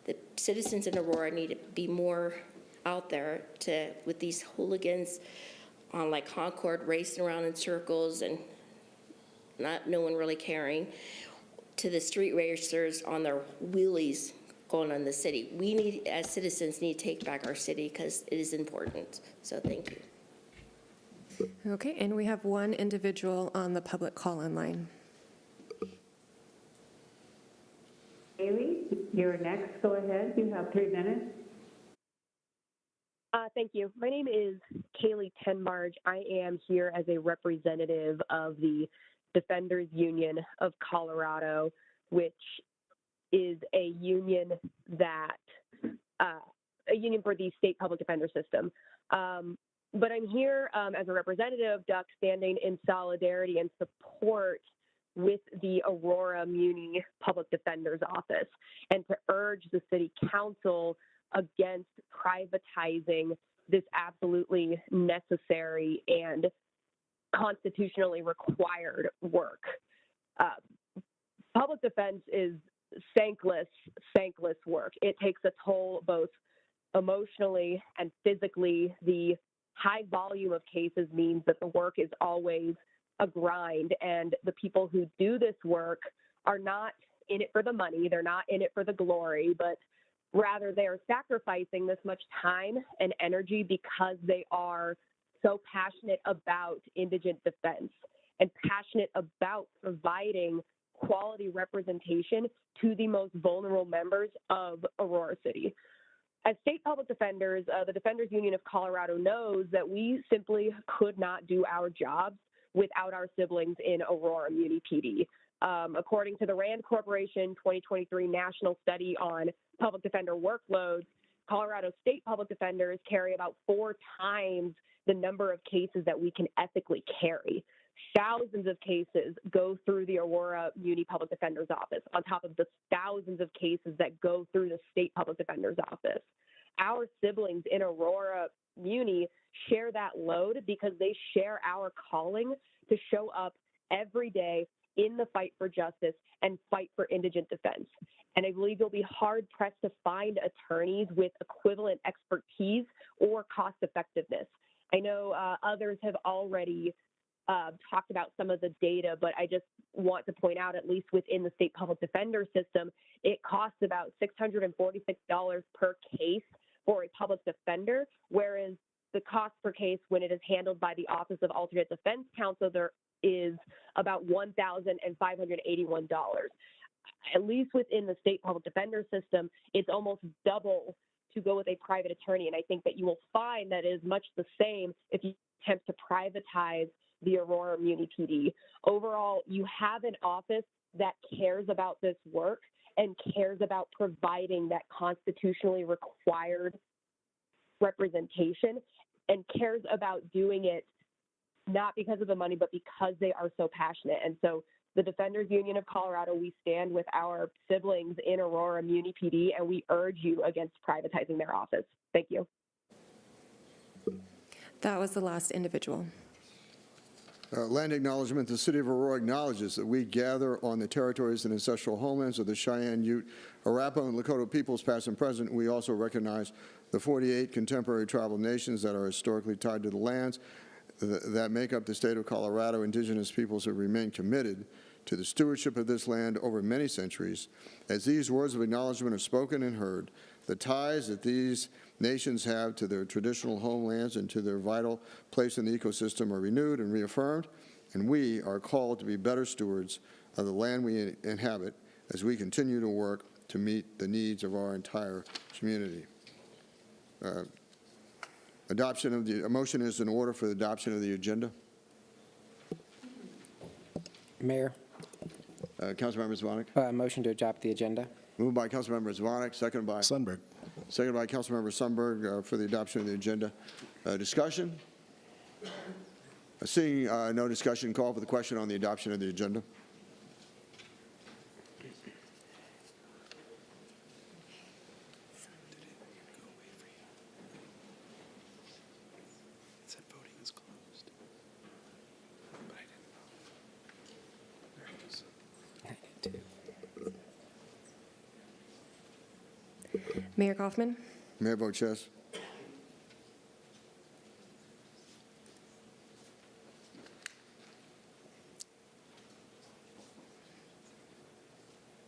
The citizens in Aurora need to be more out there with these hooligans on like Concord racing around in circles and no one really caring, to the street racers on their wheelies going on in the city. We need, as citizens, need to take back our city because it is important. So thank you. Okay, and we have one individual on the public call-in line. Haley, you're next. Go ahead. You have 3 minutes. Thank you. My name is Kaylee Tenbarge. I am here as a representative of the Defenders Union of Colorado, which is a union that a union for the state public defender system. But I'm here as a representative, Duck, standing in solidarity and support with the Aurora Muni Public Defender's Office and to urge the City Council against privatizing this absolutely necessary and constitutionally required work. Public defense is thankless work. It takes a toll both emotionally and physically. The high volume of cases means that the work is always a grind, and the people who do this work are not in it for the money, they're not in it for the glory, but rather they are sacrificing this much time and energy because they are so passionate about indigent defense and passionate about providing quality representation to the most vulnerable members of Aurora City. As state public defenders, the Defenders Union of Colorado knows that we simply could not do our jobs without our siblings in Aurora Muni PD. According to the RAND Corporation 2023 National Study on Public Defender Workloads, Colorado state public defenders carry about 4 times the number of cases that we can ethically carry. Thousands of cases go through the Aurora Muni Public Defender's Office, on top of the thousands of cases that go through the state public defender's office. Our siblings in Aurora Muni share that load because they share our calling to show up every day in the fight for justice and fight for indigent defense. And I believe you'll be hard-pressed to find attorneys with equivalent expertise or cost effectiveness. I know others have already talked about some of the data, but I just want to point out, at least within the state public defender system, it costs about $646 per case for a public defender, whereas the cost per case when it is handled by the Office of Alternate Defense Counsel, there is about $1,581. At least within the state public defender system, it's almost double to go with a private attorney. And I think that you will find that it is much the same if you attempt to privatize the Aurora Muni PD. Overall, you have an office that cares about this work and cares about providing that constitutionally required representation and cares about doing it not because of the money, but because they are so passionate. And so the Defenders Union of Colorado, we stand with our siblings in Aurora Muni PD, and we urge you against privatizing their office. Thank you. That was the last individual. Land acknowledgement. The City of Aurora acknowledges that we gather on the territories and ancestral homelands of the Cheyenne, Ute, Arapaho, and Lakota peoples, past and present. We also recognize the 48 contemporary tribal nations that are historically tied to the lands that make up the state of Colorado. Indigenous peoples have remained committed to the stewardship of this land over many centuries. As these words of acknowledgement are spoken and heard, the ties that these nations have to their traditional homelands and to their vital place in the ecosystem are renewed and reaffirmed, and we are called to be better stewards of the land we inhabit as we continue to work to meet the needs of our entire community. Adoption of the motion is in order for the adoption of the agenda. Mayor. Councilmember Zvonek. Motion to adopt the agenda. Moved by Councilmember Zvonek, seconded by Sundberg. Seconded by Councilmember Sundberg for the adoption of the agenda. Discussion? Seeing no discussion, call for the question on the adoption of the agenda. Mayor Kaufman? Mayor votes yes.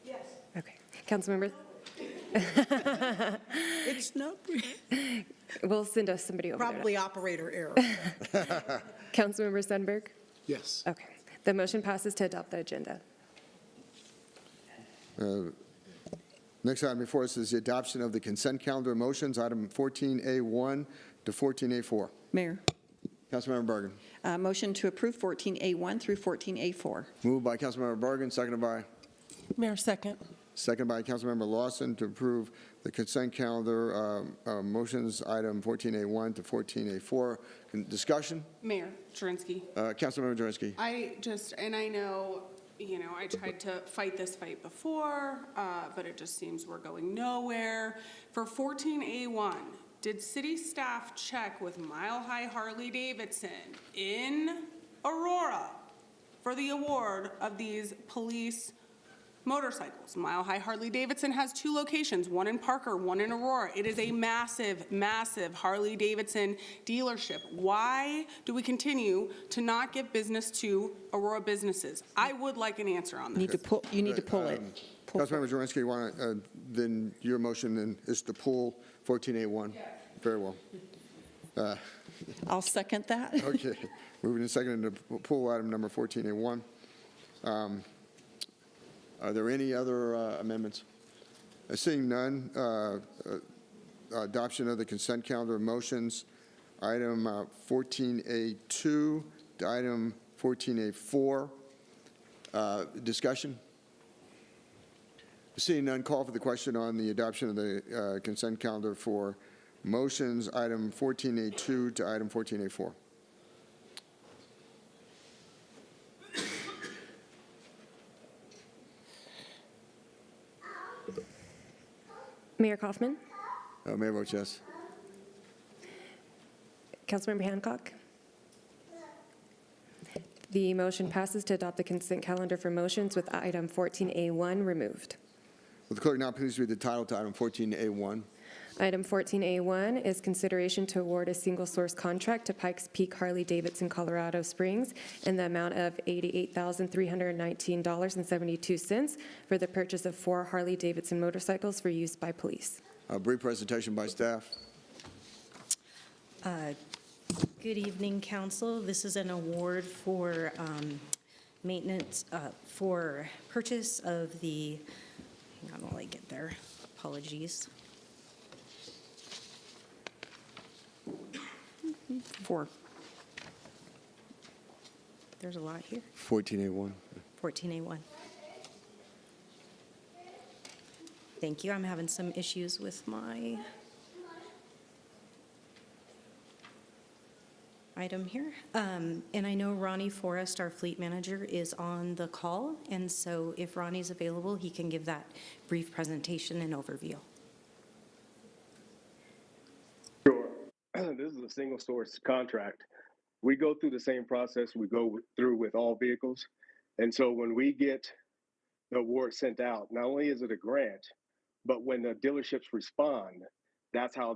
Yes. Okay. Councilmember? It's not, We'll send us somebody over there. probably operator error. Councilmember Sundberg? Yes. Okay. The motion passes to adopt the agenda. Next item before us is the adoption of the consent calendar motions, item 14A1 to 14A4. Mayor, Councilmember Bergen. motion to approve 14A1 through 14A4. Moved by Councilmember Bergen, seconded by? Mayor, second. Seconded by Councilmember Lawson to approve the consent calendar motions, item 14A1 to 14A4. Discussion? Mayor Jurenski, Councilmember Drinsky. I know, I tried to fight this fight before, but it just seems we're going nowhere. For 14A1, did city staff check with Mile High Harley Davidson in Aurora for the award of these police motorcycles? Mile High Harley Davidson has 2 locations, one in Parker, one in Aurora. It is a massive, massive Harley Davidson dealership. Why do we continue to not give business to Aurora businesses? I would like an answer on this. You need to pull it. Councilmember Drinsky, then your motion then is to pull 14A1? Yes. Very well. I'll second that. Okay. Moving to second to pull item number 14A1. Are there any other amendments? Seeing none, adoption of the consent calendar motions, item 14A2 to item 14A4. Discussion? Seeing none, call for the question on the adoption of the consent calendar for motions, item 14A2 to item 14A4. Mayor Kaufman? Mayor votes yes. Councilmember Hancock? The motion passes to adopt the consent calendar for motions with item 14A1 removed. Will the clerk now please read the title to item 14A1? Item 14A1 is consideration to award a single-source contract to Pikes Peak Harley-Davidson, Colorado Springs in the amount of $88,319.72 for the purchase of 4 Harley-Davidson motorcycles for use by police. A brief presentation by staff. Good evening, Council. This is an award for maintenance, for purchase of the, hang on while I get there, apologies. 4. There's a lot here. 14A1. 14A1. Thank you. I'm having some issues with my item here. And I know Ronnie Forrest, our fleet manager, is on the call. And so if Ronnie's available, he can give that brief presentation and overview. Sure. This is a single source contract. We go through the same process we go through with all vehicles. And so when we get the award sent out, not only is it a grant, but when the dealerships respond, that's how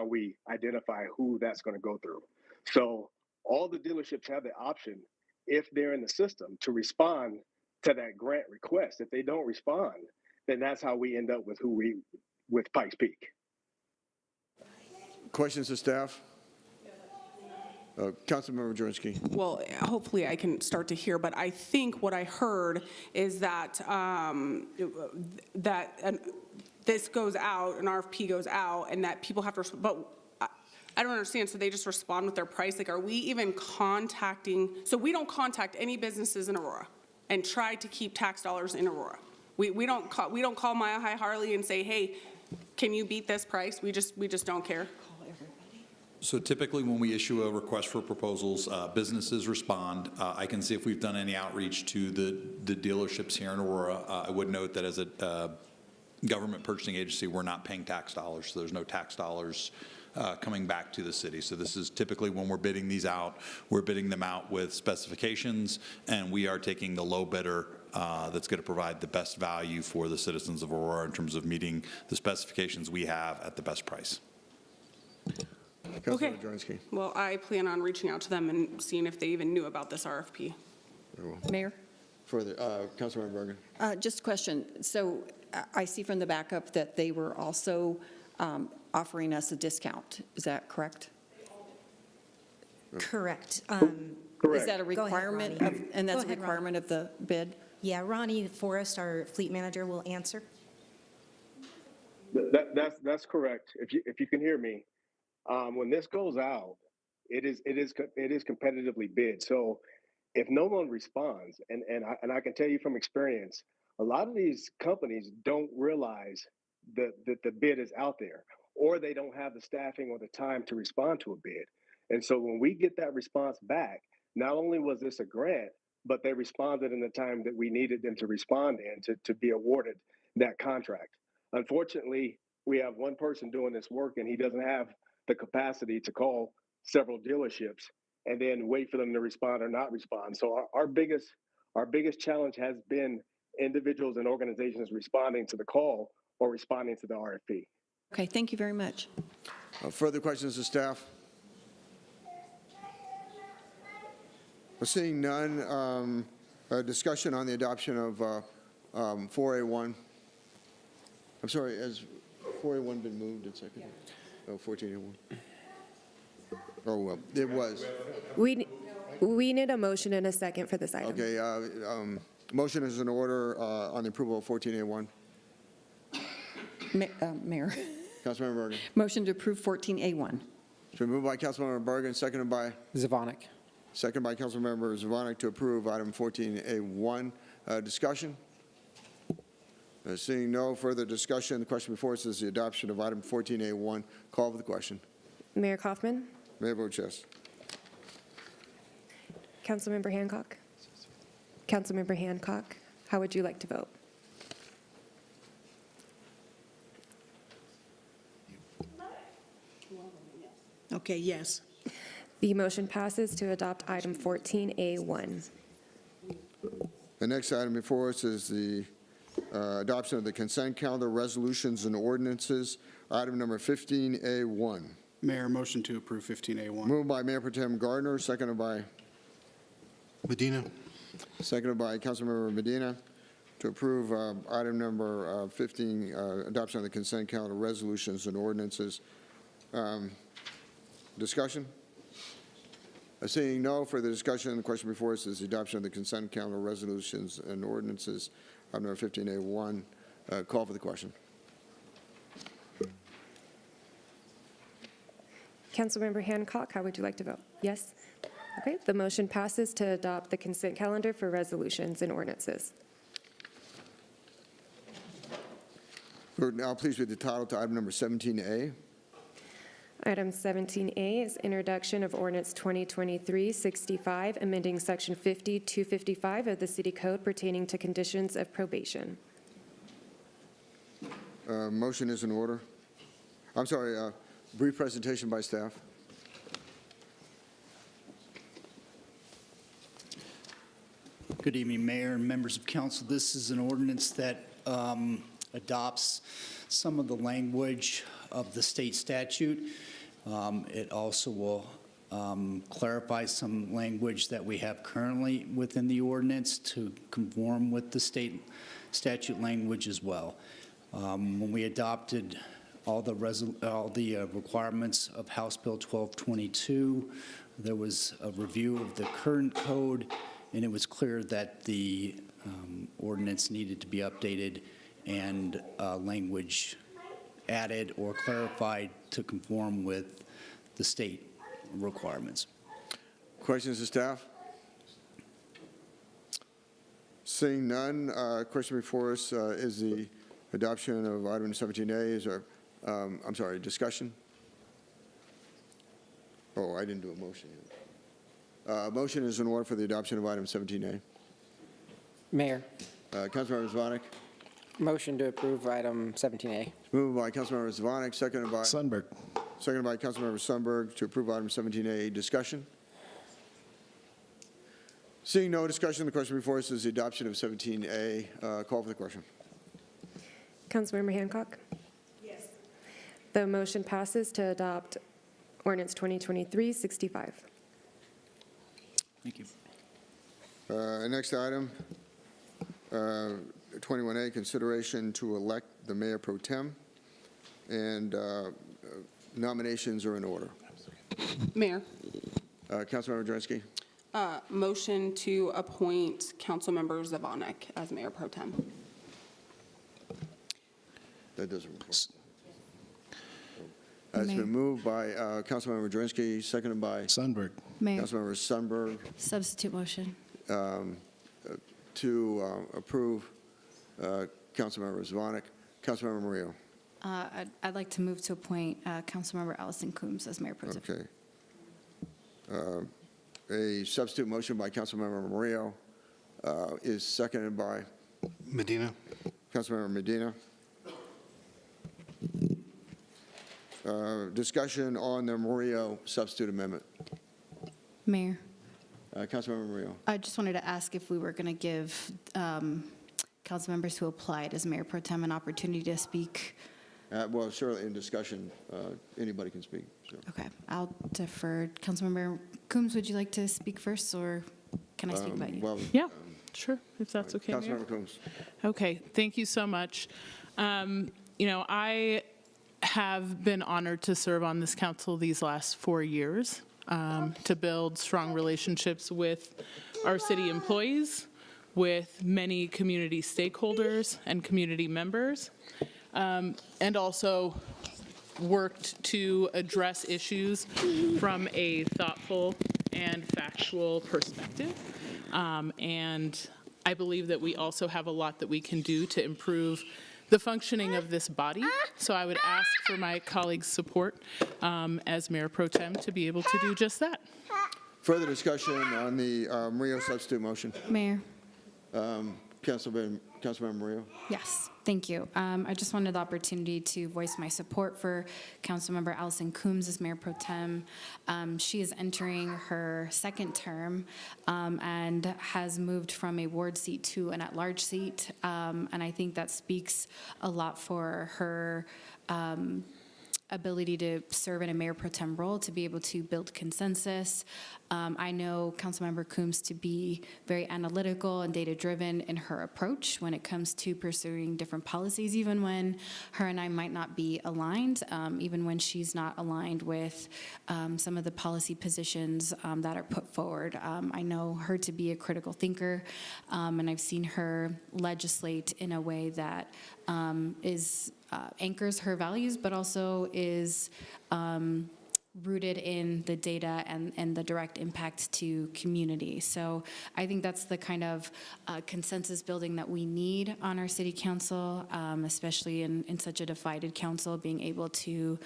we identify who that's going to go through. So all the dealerships have the option, if they're in the system, to respond to that grant request. If they don't respond, then that's how we end up with with Pikes Peak. Questions of staff? Councilmember Drinsky. Well, hopefully I can start to hear, but I think what I heard is that this goes out, an RFP goes out, and that people have to, but I don't understand, so they just respond with their price? Like, are we even contacting, so we don't contact any businesses in Aurora and try to keep tax dollars in Aurora? We don't call Mile High Harley and say, hey, can you beat this price? We just don't care. So typically when we issue a request for proposals, businesses respond. I can see if we've done any outreach to the dealerships here in Aurora. I would note that as a government purchasing agency, we're not paying tax dollars, so there's no tax dollars coming back to the city. So this is typically when we're bidding these out, we're bidding them out with specifications, and we are taking the low bidder that's going to provide the best value for the citizens of Aurora in terms of meeting the specifications we have at the best price. Okay. Well, I plan on reaching out to them and seeing if they even knew about this RFP. Mayor? Further, Councilmember Bergen. Just a question. So I see from the backup that they were also offering us a discount. Is that correct? Correct. Is that a Go ahead, requirement Ronnie. of, and that's Go a ahead, Ronnie. requirement of the bid? Yeah, Ronnie Forrest, our fleet manager, will answer. That's correct. If you can hear me, when this goes out, it is competitively bid. So if no one responds, and I can tell you from experience, a lot of these companies don't realize that the bid is out there, or they don't have the staffing or the time to respond to a bid. And so when we get that response back, not only was this a grant, but they responded in the time that we needed them to respond in to be awarded that contract. Unfortunately, we have one person doing this work, and he doesn't have the capacity to call several dealerships and then wait for them to respond or not respond. So our biggest challenge has been individuals and organizations responding to the call or responding to the RFP. Okay, thank you very much. Further questions to staff? Seeing none, discussion on the adoption of 4A1. I'm sorry, has 4A1 been moved and seconded? Oh, 14A1. Oh, well, it was. We need a motion and a second for this item. Okay, motion is in order on the approval of 14A1. Mayor, Councilmember Bergen. motion to approve 14A1. It's been moved by Councilmember Bergen, seconded by? Zavonic. Seconded by Councilmember Zavonic to approve item 14A1. Discussion? Seeing no further discussion, the question before us is the adoption of item 14A1. Call for the question. Mayor Kaufman, Mayor votes yes. Councilmember Hancock. Councilmember Hancock, how would you like to vote? Okay, yes. The motion passes to adopt item 14A1. The next item before us is the adoption of the consent calendar, resolutions, and ordinances. Item number 15A1. Mayor, motion to approve 15A1. Moved by Mayor Pro Tem Gardner, seconded by? Medina. Seconded by Councilmember Medina to approve item number 15, adoption of the consent calendar, resolutions, and ordinances. Discussion? Seeing no further discussion, the question before us is the adoption of the consent calendar, resolutions, and ordinances. Item number 15A1. Call for the question. Councilmember Hancock, how would you like to vote? Yes? Okay, the motion passes to adopt the consent calendar for resolutions and ordinances. Clerk, now please read the title to item number 17A. Item 17A is introduction of ordinance 2023-65, amending section 50-255 of the City Code pertaining to conditions of probation. Motion is in order. I'm sorry, brief presentation by staff. Good evening, Mayor and members of council. This is an ordinance that adopts some of the language of the state statute. It also will clarify some language that we have currently within the ordinance to conform with the state statute language as well. When we adopted all the requirements of House Bill 1222, there was a review of the current code, and it was clear that the ordinance needed to be updated and language added or clarified to conform with the state requirements. Questions to staff? Seeing none, question before us is the adoption of item 17A. Is there, I'm sorry, discussion? Oh, I didn't do a motion yet. Motion is in order for the adoption of item 17A. Mayor, Councilmember Zvonic. motion to approve item 17A. Moved by Councilmember Zvonic, seconded by? Sundberg. Seconded by Councilmember Sundberg to approve item 17A. Discussion? Seeing no discussion, the question before us is the adoption of 17A. Call for the question. Councilmember Hancock? Yes. The motion passes to adopt ordinance 2023-65. Thank you. Next item, 21A, consideration to elect the mayor pro tem, and nominations are in order. Mayor, Councilmember Drensky. motion to appoint Councilmember Zvonek as mayor pro tem. That doesn't report. It's been moved by Councilmember Drensky, seconded by Sundberg. Mayor, Councilmember Sundberg, substitute motion. to approve Councilmember Zvonek. Councilmember Murillo. I'd like to move to appoint Councilmember Allison Coombs as mayor pro tem. Okay. A substitute motion by Councilmember Murillo is seconded by Medina. Councilmember Medina. Discussion on the Murillo substitute amendment. Mayor, Councilmember Murillo. I just wanted to ask if we were going to give council members who applied as mayor pro tem an opportunity to speak. Well, certainly in discussion, anybody can speak. So. Okay, I'll defer. Councilmember Coombs, would you like to speak first, or can I speak about you? Well, Yeah, sure, if that's okay, Mayor. Councilmember Coombs. Okay, thank you so much. I have been honored to serve on this council these last 4 years, to build strong relationships with our city employees, with many community stakeholders and community members, and also worked to address issues from a thoughtful and factual perspective. And I believe that we also have a lot that we can do to improve the functioning of this body. So I would ask for my colleagues' support as Mayor Pro Tem to be able to do just that. Further discussion on the Murillo substitute motion. Mayor. Councilmember Murillo. Yes, thank you. I just wanted the opportunity to voice my support for Councilmember Allison Coombs as Mayor Pro Tem. She is entering her second term and has moved from a ward seat to an at-large seat. And I think that speaks a lot for her ability to serve in a mayor pro tem role, to be able to build consensus. I know Councilmember Coombs to be very analytical and data-driven in her approach when it comes to pursuing different policies, even when her and I might not be aligned, even when she's not aligned with some of the policy positions that are put forward. I know her to be a critical thinker, and I've seen her legislate in a way that anchors her values, but also is rooted in the data and the direct impact to community. So I think that's the kind of consensus building that we need on our city council, especially in such a divided council, being able to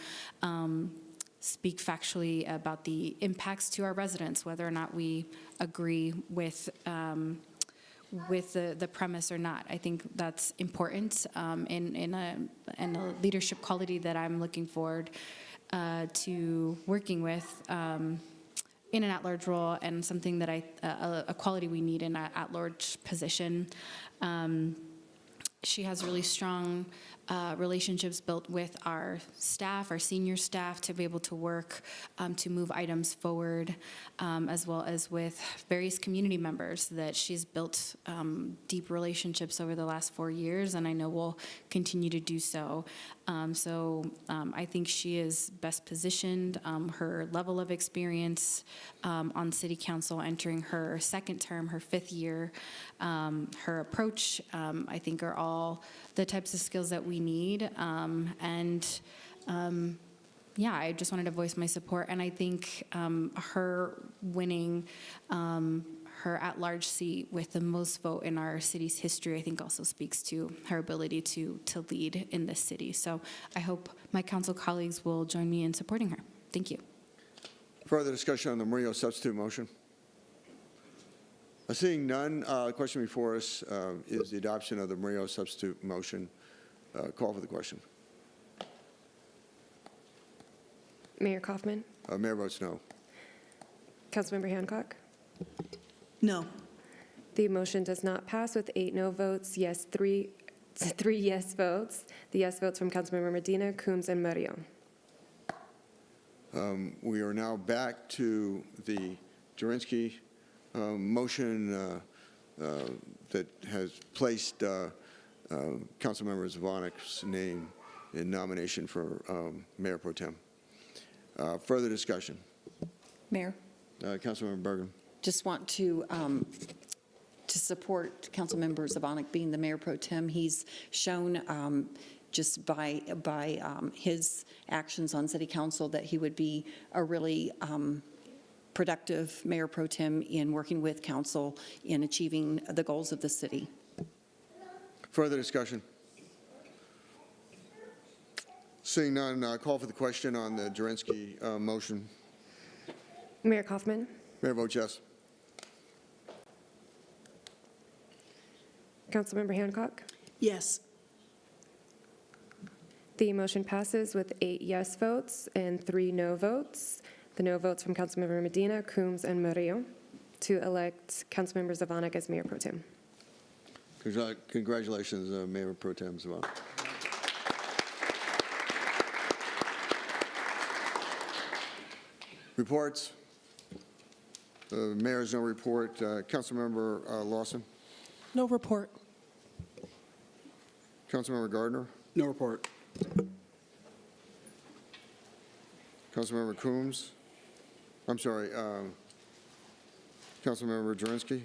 speak factually about the impacts to our residents, whether or not we agree with the premise or not. I think that's important in a leadership quality that I'm looking forward to working with in an at-large role, and something that a quality we need in an at-large position. She has really strong relationships built with our staff, our senior staff, to be able to work to move items forward, as well as with various community members that she's built deep relationships over the last 4 years, and I know will continue to do so. I think she is best positioned. Her level of experience on city council, entering her second term, her 5th year, her approach, I think are all the types of skills that we need. I just wanted to voice my support. And I think her winning her at-large seat with the most vote in our city's history, I think also speaks to her ability to lead in this city. So I hope my council colleagues will join me in supporting her. Thank you. Further discussion on the Murillo substitute motion. Seeing none, the question before us is the adoption of the Murillo substitute motion. Call for the question. Mayor Kaufman. Mayor votes no. Councilmember Hancock. No. The motion does not pass with 8 no votes, yes, 3 yes votes. The yes votes from Councilmember Medina, Coombs, and Murillo. We are now back to the Jurenski motion that has placed Councilmember Zvonik's name in nomination for Mayor Pro Tem. Further discussion? Mayor, Councilmember Bergen. just want to support Councilmember Zvonik being the Mayor Pro Tem. He's shown just by his actions on City Council that he would be a really productive Mayor Pro Tem in working with Council in achieving the goals of the city. Further discussion? Seeing none, call for the question on the Jurenski motion. Mayor Kaufman, Mayor votes yes. Councilmember Hancock. Yes. The motion passes with 8 yes votes and 3 no votes. The no votes from Councilmember Medina, Coombs, and Murillo to elect Councilmember Zvonik as Mayor Pro Tem. Congratulations, Mayor Pro Tem Zvonik. Reports. The mayor has no report. Councilmember Lawson. No report. Councilmember Gardner. No report. Councilmember Coombs. I'm sorry. Councilmember Jurenski.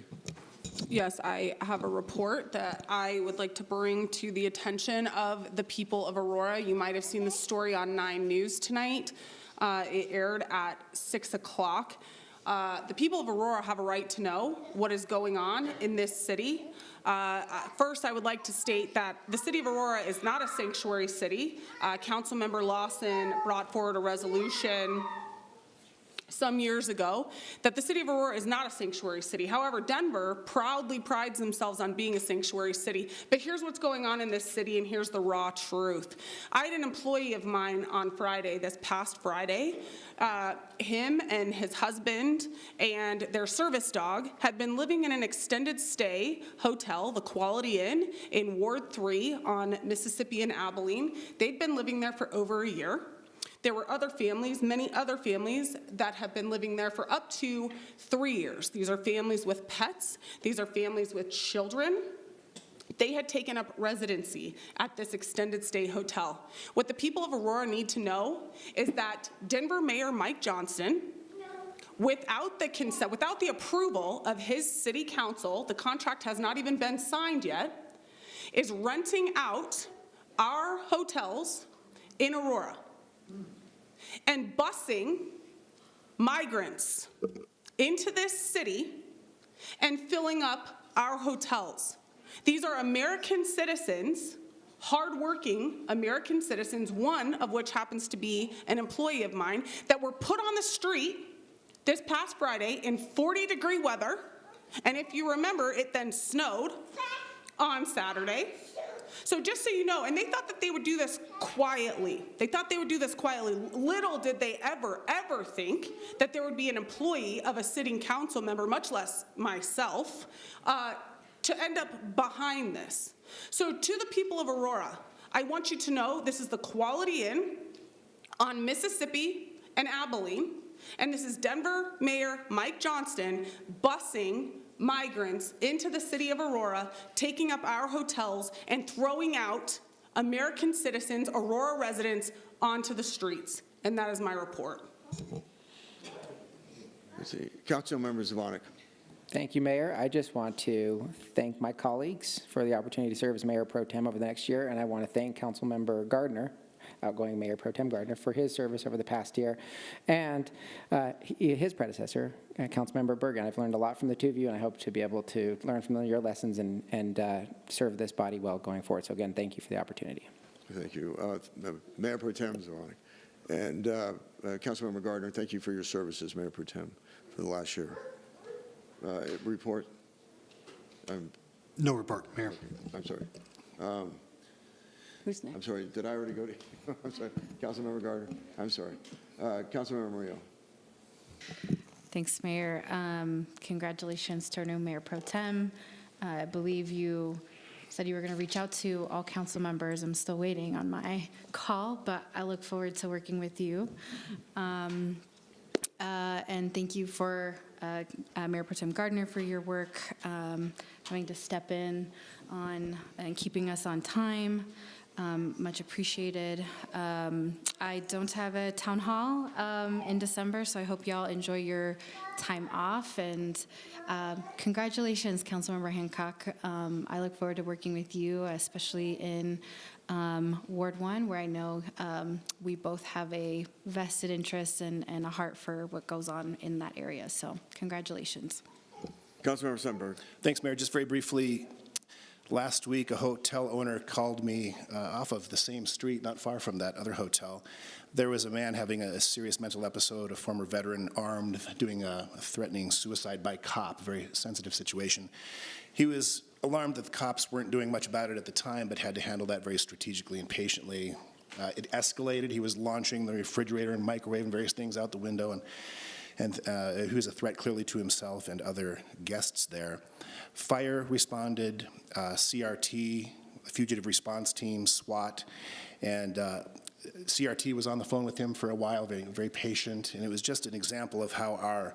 Yes, I have a report that I would like to bring to the attention of the people of Aurora. You might have seen the story on 9 News tonight. It aired at 6 o'clock. The people of Aurora have a right to know what is going on in this city. First, I would like to state that the city of Aurora is not a sanctuary city. Councilmember Lawson brought forward a resolution some years ago that the city of Aurora is not a sanctuary city. However, Denver proudly prides themselves on being a sanctuary city. But here's what's going on in this city, and here's the raw truth. I had an employee of mine on Friday, this past Friday. Him and his husband and their service dog had been living in an extended stay hotel, the Quality Inn, in Ward 3 on Mississippi and Abilene. They'd been living there for over a year. There were other families, many other families, that have been living there for up to 3 years. These are families with pets. These are families with children. They had taken up residency at this extended stay hotel. What the people of Aurora need to know is that Denver Mayor Mike Johnston, without the consent, without the approval of his city council, the contract has not even been signed yet, is renting out our hotels in Aurora and busing migrants into this city and filling up our hotels. These are American citizens, hardworking American citizens, one of which happens to be an employee of mine, that were put on the street this past Friday in 40-degree weather. And if you remember, it then snowed on Saturday. So just so you know, and they thought that they would do this quietly. They thought they would do this quietly. Little did they ever think that there would be an employee of a sitting council member, much less myself, to end up behind this. So to the people of Aurora, I want you to know this is the Quality Inn on Mississippi and Abilene, and this is Denver Mayor Mike Johnston busing migrants into the city of Aurora, taking up our hotels and throwing out American citizens, Aurora residents, onto the streets. And that is my report. Let's see. Councilmember Zvonik. Thank you, Mayor. I just want to thank my colleagues for the opportunity to serve as Mayor Pro Tem over the next year, and I want to thank Councilmember Gardner, outgoing Mayor Pro Tem Gardner, for his service over the past year, and his predecessor, Councilmember Bergen. I've learned a lot from the two of you, and I hope to be able to learn from your lessons and serve this body well going forward. So again, thank you for the opportunity. Thank you. Mayor Pro Tem Zvonik. And Councilmember Gardner, thank you for your services, Mayor Pro Tem, for the last year. Report? No report, Mayor. I'm sorry. Who's next? I'm sorry. Did I already go to you? I'm sorry. Councilmember Gardner. I'm sorry. Councilmember Murillo. Thanks, Mayor. Congratulations to our new Mayor Pro Tem. I believe you said you were going to reach out to all council members. I'm still waiting on my call, but I look forward to working with you. And thank you for Mayor Pro Tem Gardner, for your work, having to step in on and keeping us on time. Much appreciated. I don't have a town hall in December, so I hope y'all enjoy your time off. And congratulations, Councilmember Hancock. I look forward to working with you, especially in Ward 1, where I know we both have a vested interest and a heart for what goes on in that area. So congratulations. Councilmember Sundberg. Thanks, Mayor. Just very briefly, last week, a hotel owner called me off of the same street, not far from that other hotel. There was a man having a serious mental episode, a former veteran, armed, doing a threatening suicide by cop, a very sensitive situation. He was alarmed that the cops weren't doing much about it at the time, but had to handle that very strategically and patiently. It escalated. He was launching the refrigerator and microwave and various things out the window, and he was a threat clearly to himself and other guests there. Fire responded, CRT, Fugitive Response Team, SWAT, and CRT was on the phone with him for a while, very, very patient, and it was just an example of how our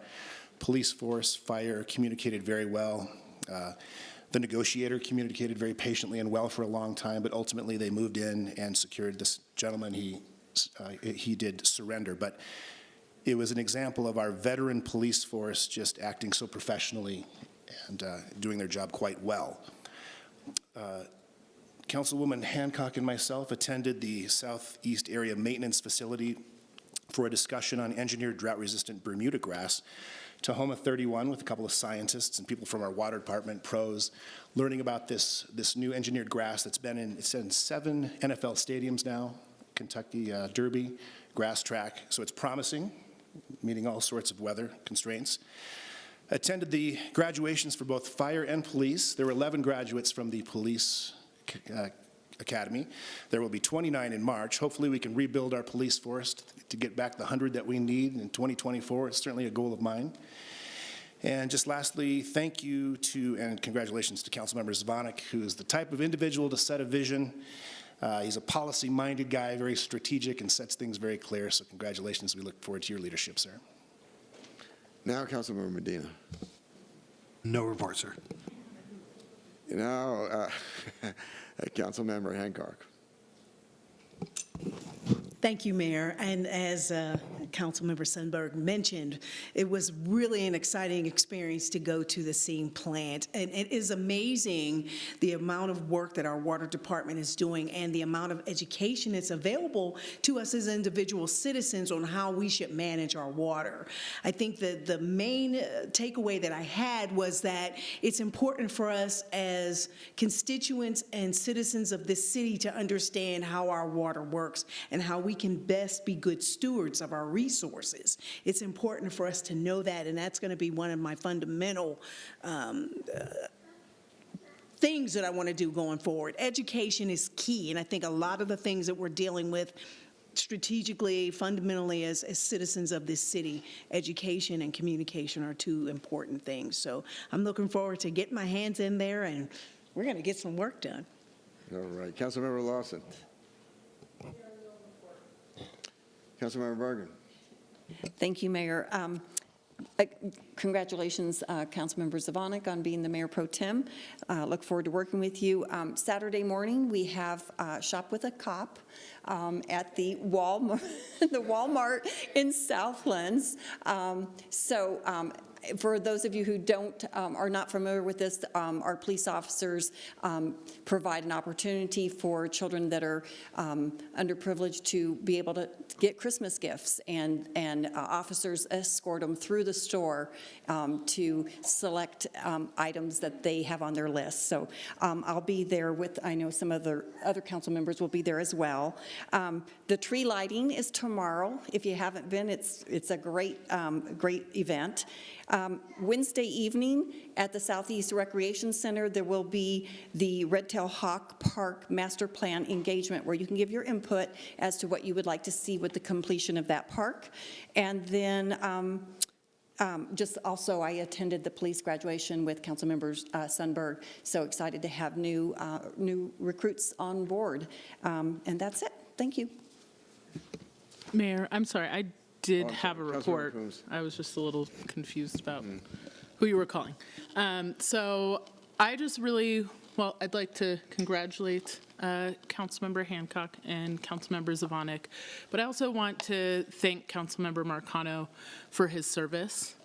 police force, fire, communicated very well. The negotiator communicated very patiently and well for a long time, but ultimately they moved in and secured this gentleman. He did surrender, but it was an example of our veteran police force just acting so professionally and doing their job quite well. Councilwoman Hancock and myself attended the Southeast Area Maintenance Facility for a discussion on engineered drought-resistant Bermuda grass. Tahoma 31 with a couple of scientists and people from our water department, pros, learning about this new engineered grass that's been in 7 NFL stadiums now, Kentucky Derby, grass track. So it's promising, meeting all sorts of weather constraints. Attended the graduations for both fire and police. There were 11 graduates from the police academy. There will be 29 in March. Hopefully we can rebuild our police force to get back the 100 that we need in 2024. It's certainly a goal of mine. And just lastly, thank you to and congratulations to Councilmember Zvonek, who is the type of individual to set a vision. He's a policy-minded guy, very strategic, and sets things very clear. So congratulations. We look forward to your leadership, sir. Now, Councilmember Medina. No report, sir. Now, Councilmember Hancock. Thank you, Mayor. And as Councilmember Sundberg mentioned, it was really an exciting experience to go to the Scene plant. And it is amazing the amount of work that our water department is doing and the amount of education that's available to us as individual citizens on how we should manage our water. I think that the main takeaway that I had was that it's important for us as constituents and citizens of this city to understand how our water works and how we can best be good stewards of our resources. It's important for us to know that, and that's going to be one of my fundamental things that I want to do going forward. Education is key, and I think a lot of the things that we're dealing with strategically, fundamentally, as citizens of this city, education and communication are two important things. So I'm looking forward to getting my hands in there, and we're going to get some work done. All right. Councilmember Lawson. Councilmember Bergen. Thank you, Mayor. Congratulations, Councilmember Zvonek, on being the Mayor Pro Tem. Look forward to working with you. Saturday morning, we have Shop with a Cop at the Walmart in Southlands. For those of you who are not familiar with this, our police officers provide an opportunity for children that are underprivileged to be able to get Christmas gifts, and officers escort them through the store to select items that they have on their list. So I'll be there with, I know some of the other council members will be there as well. The tree lighting is tomorrow. If you haven't been, it's a great event. Wednesday evening at the Southeast Recreation Center, there will be the Red-tailed Hawk Park Master Plan engagement, where you can give your input as to what you would like to see with the completion of that park. And then just also, I attended the police graduation with Councilmember Sundberg. So excited to have new recruits on board. And that's it. Thank you. Mayor, I'm sorry, I did Oh, I'm have a sorry, Councilmember report. Coombs. I was just a little confused about who you were calling. So I just really, well, I'd like to congratulate Councilmember Hancock and Councilmember Zvonek, but I also want to thank Councilmember Marcano for his service.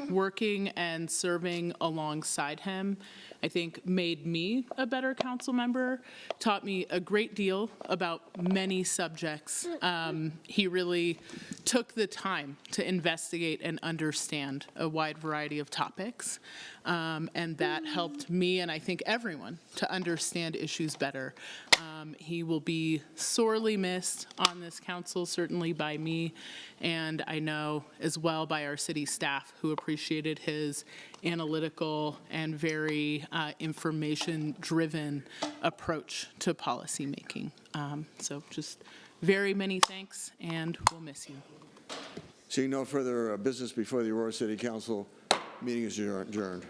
Working and serving alongside him, I think, made me a better council member, taught me a great deal about many subjects. He really took the time to investigate and understand a wide variety of topics, and that helped me and I think everyone to understand issues better. He will be sorely missed on this council, certainly by me, and I know as well by our city staff who appreciated his analytical and very information-driven approach to policymaking. So just very many thanks, and we'll miss you. Seeing no further business before the Aurora City Council, meeting is adjourned.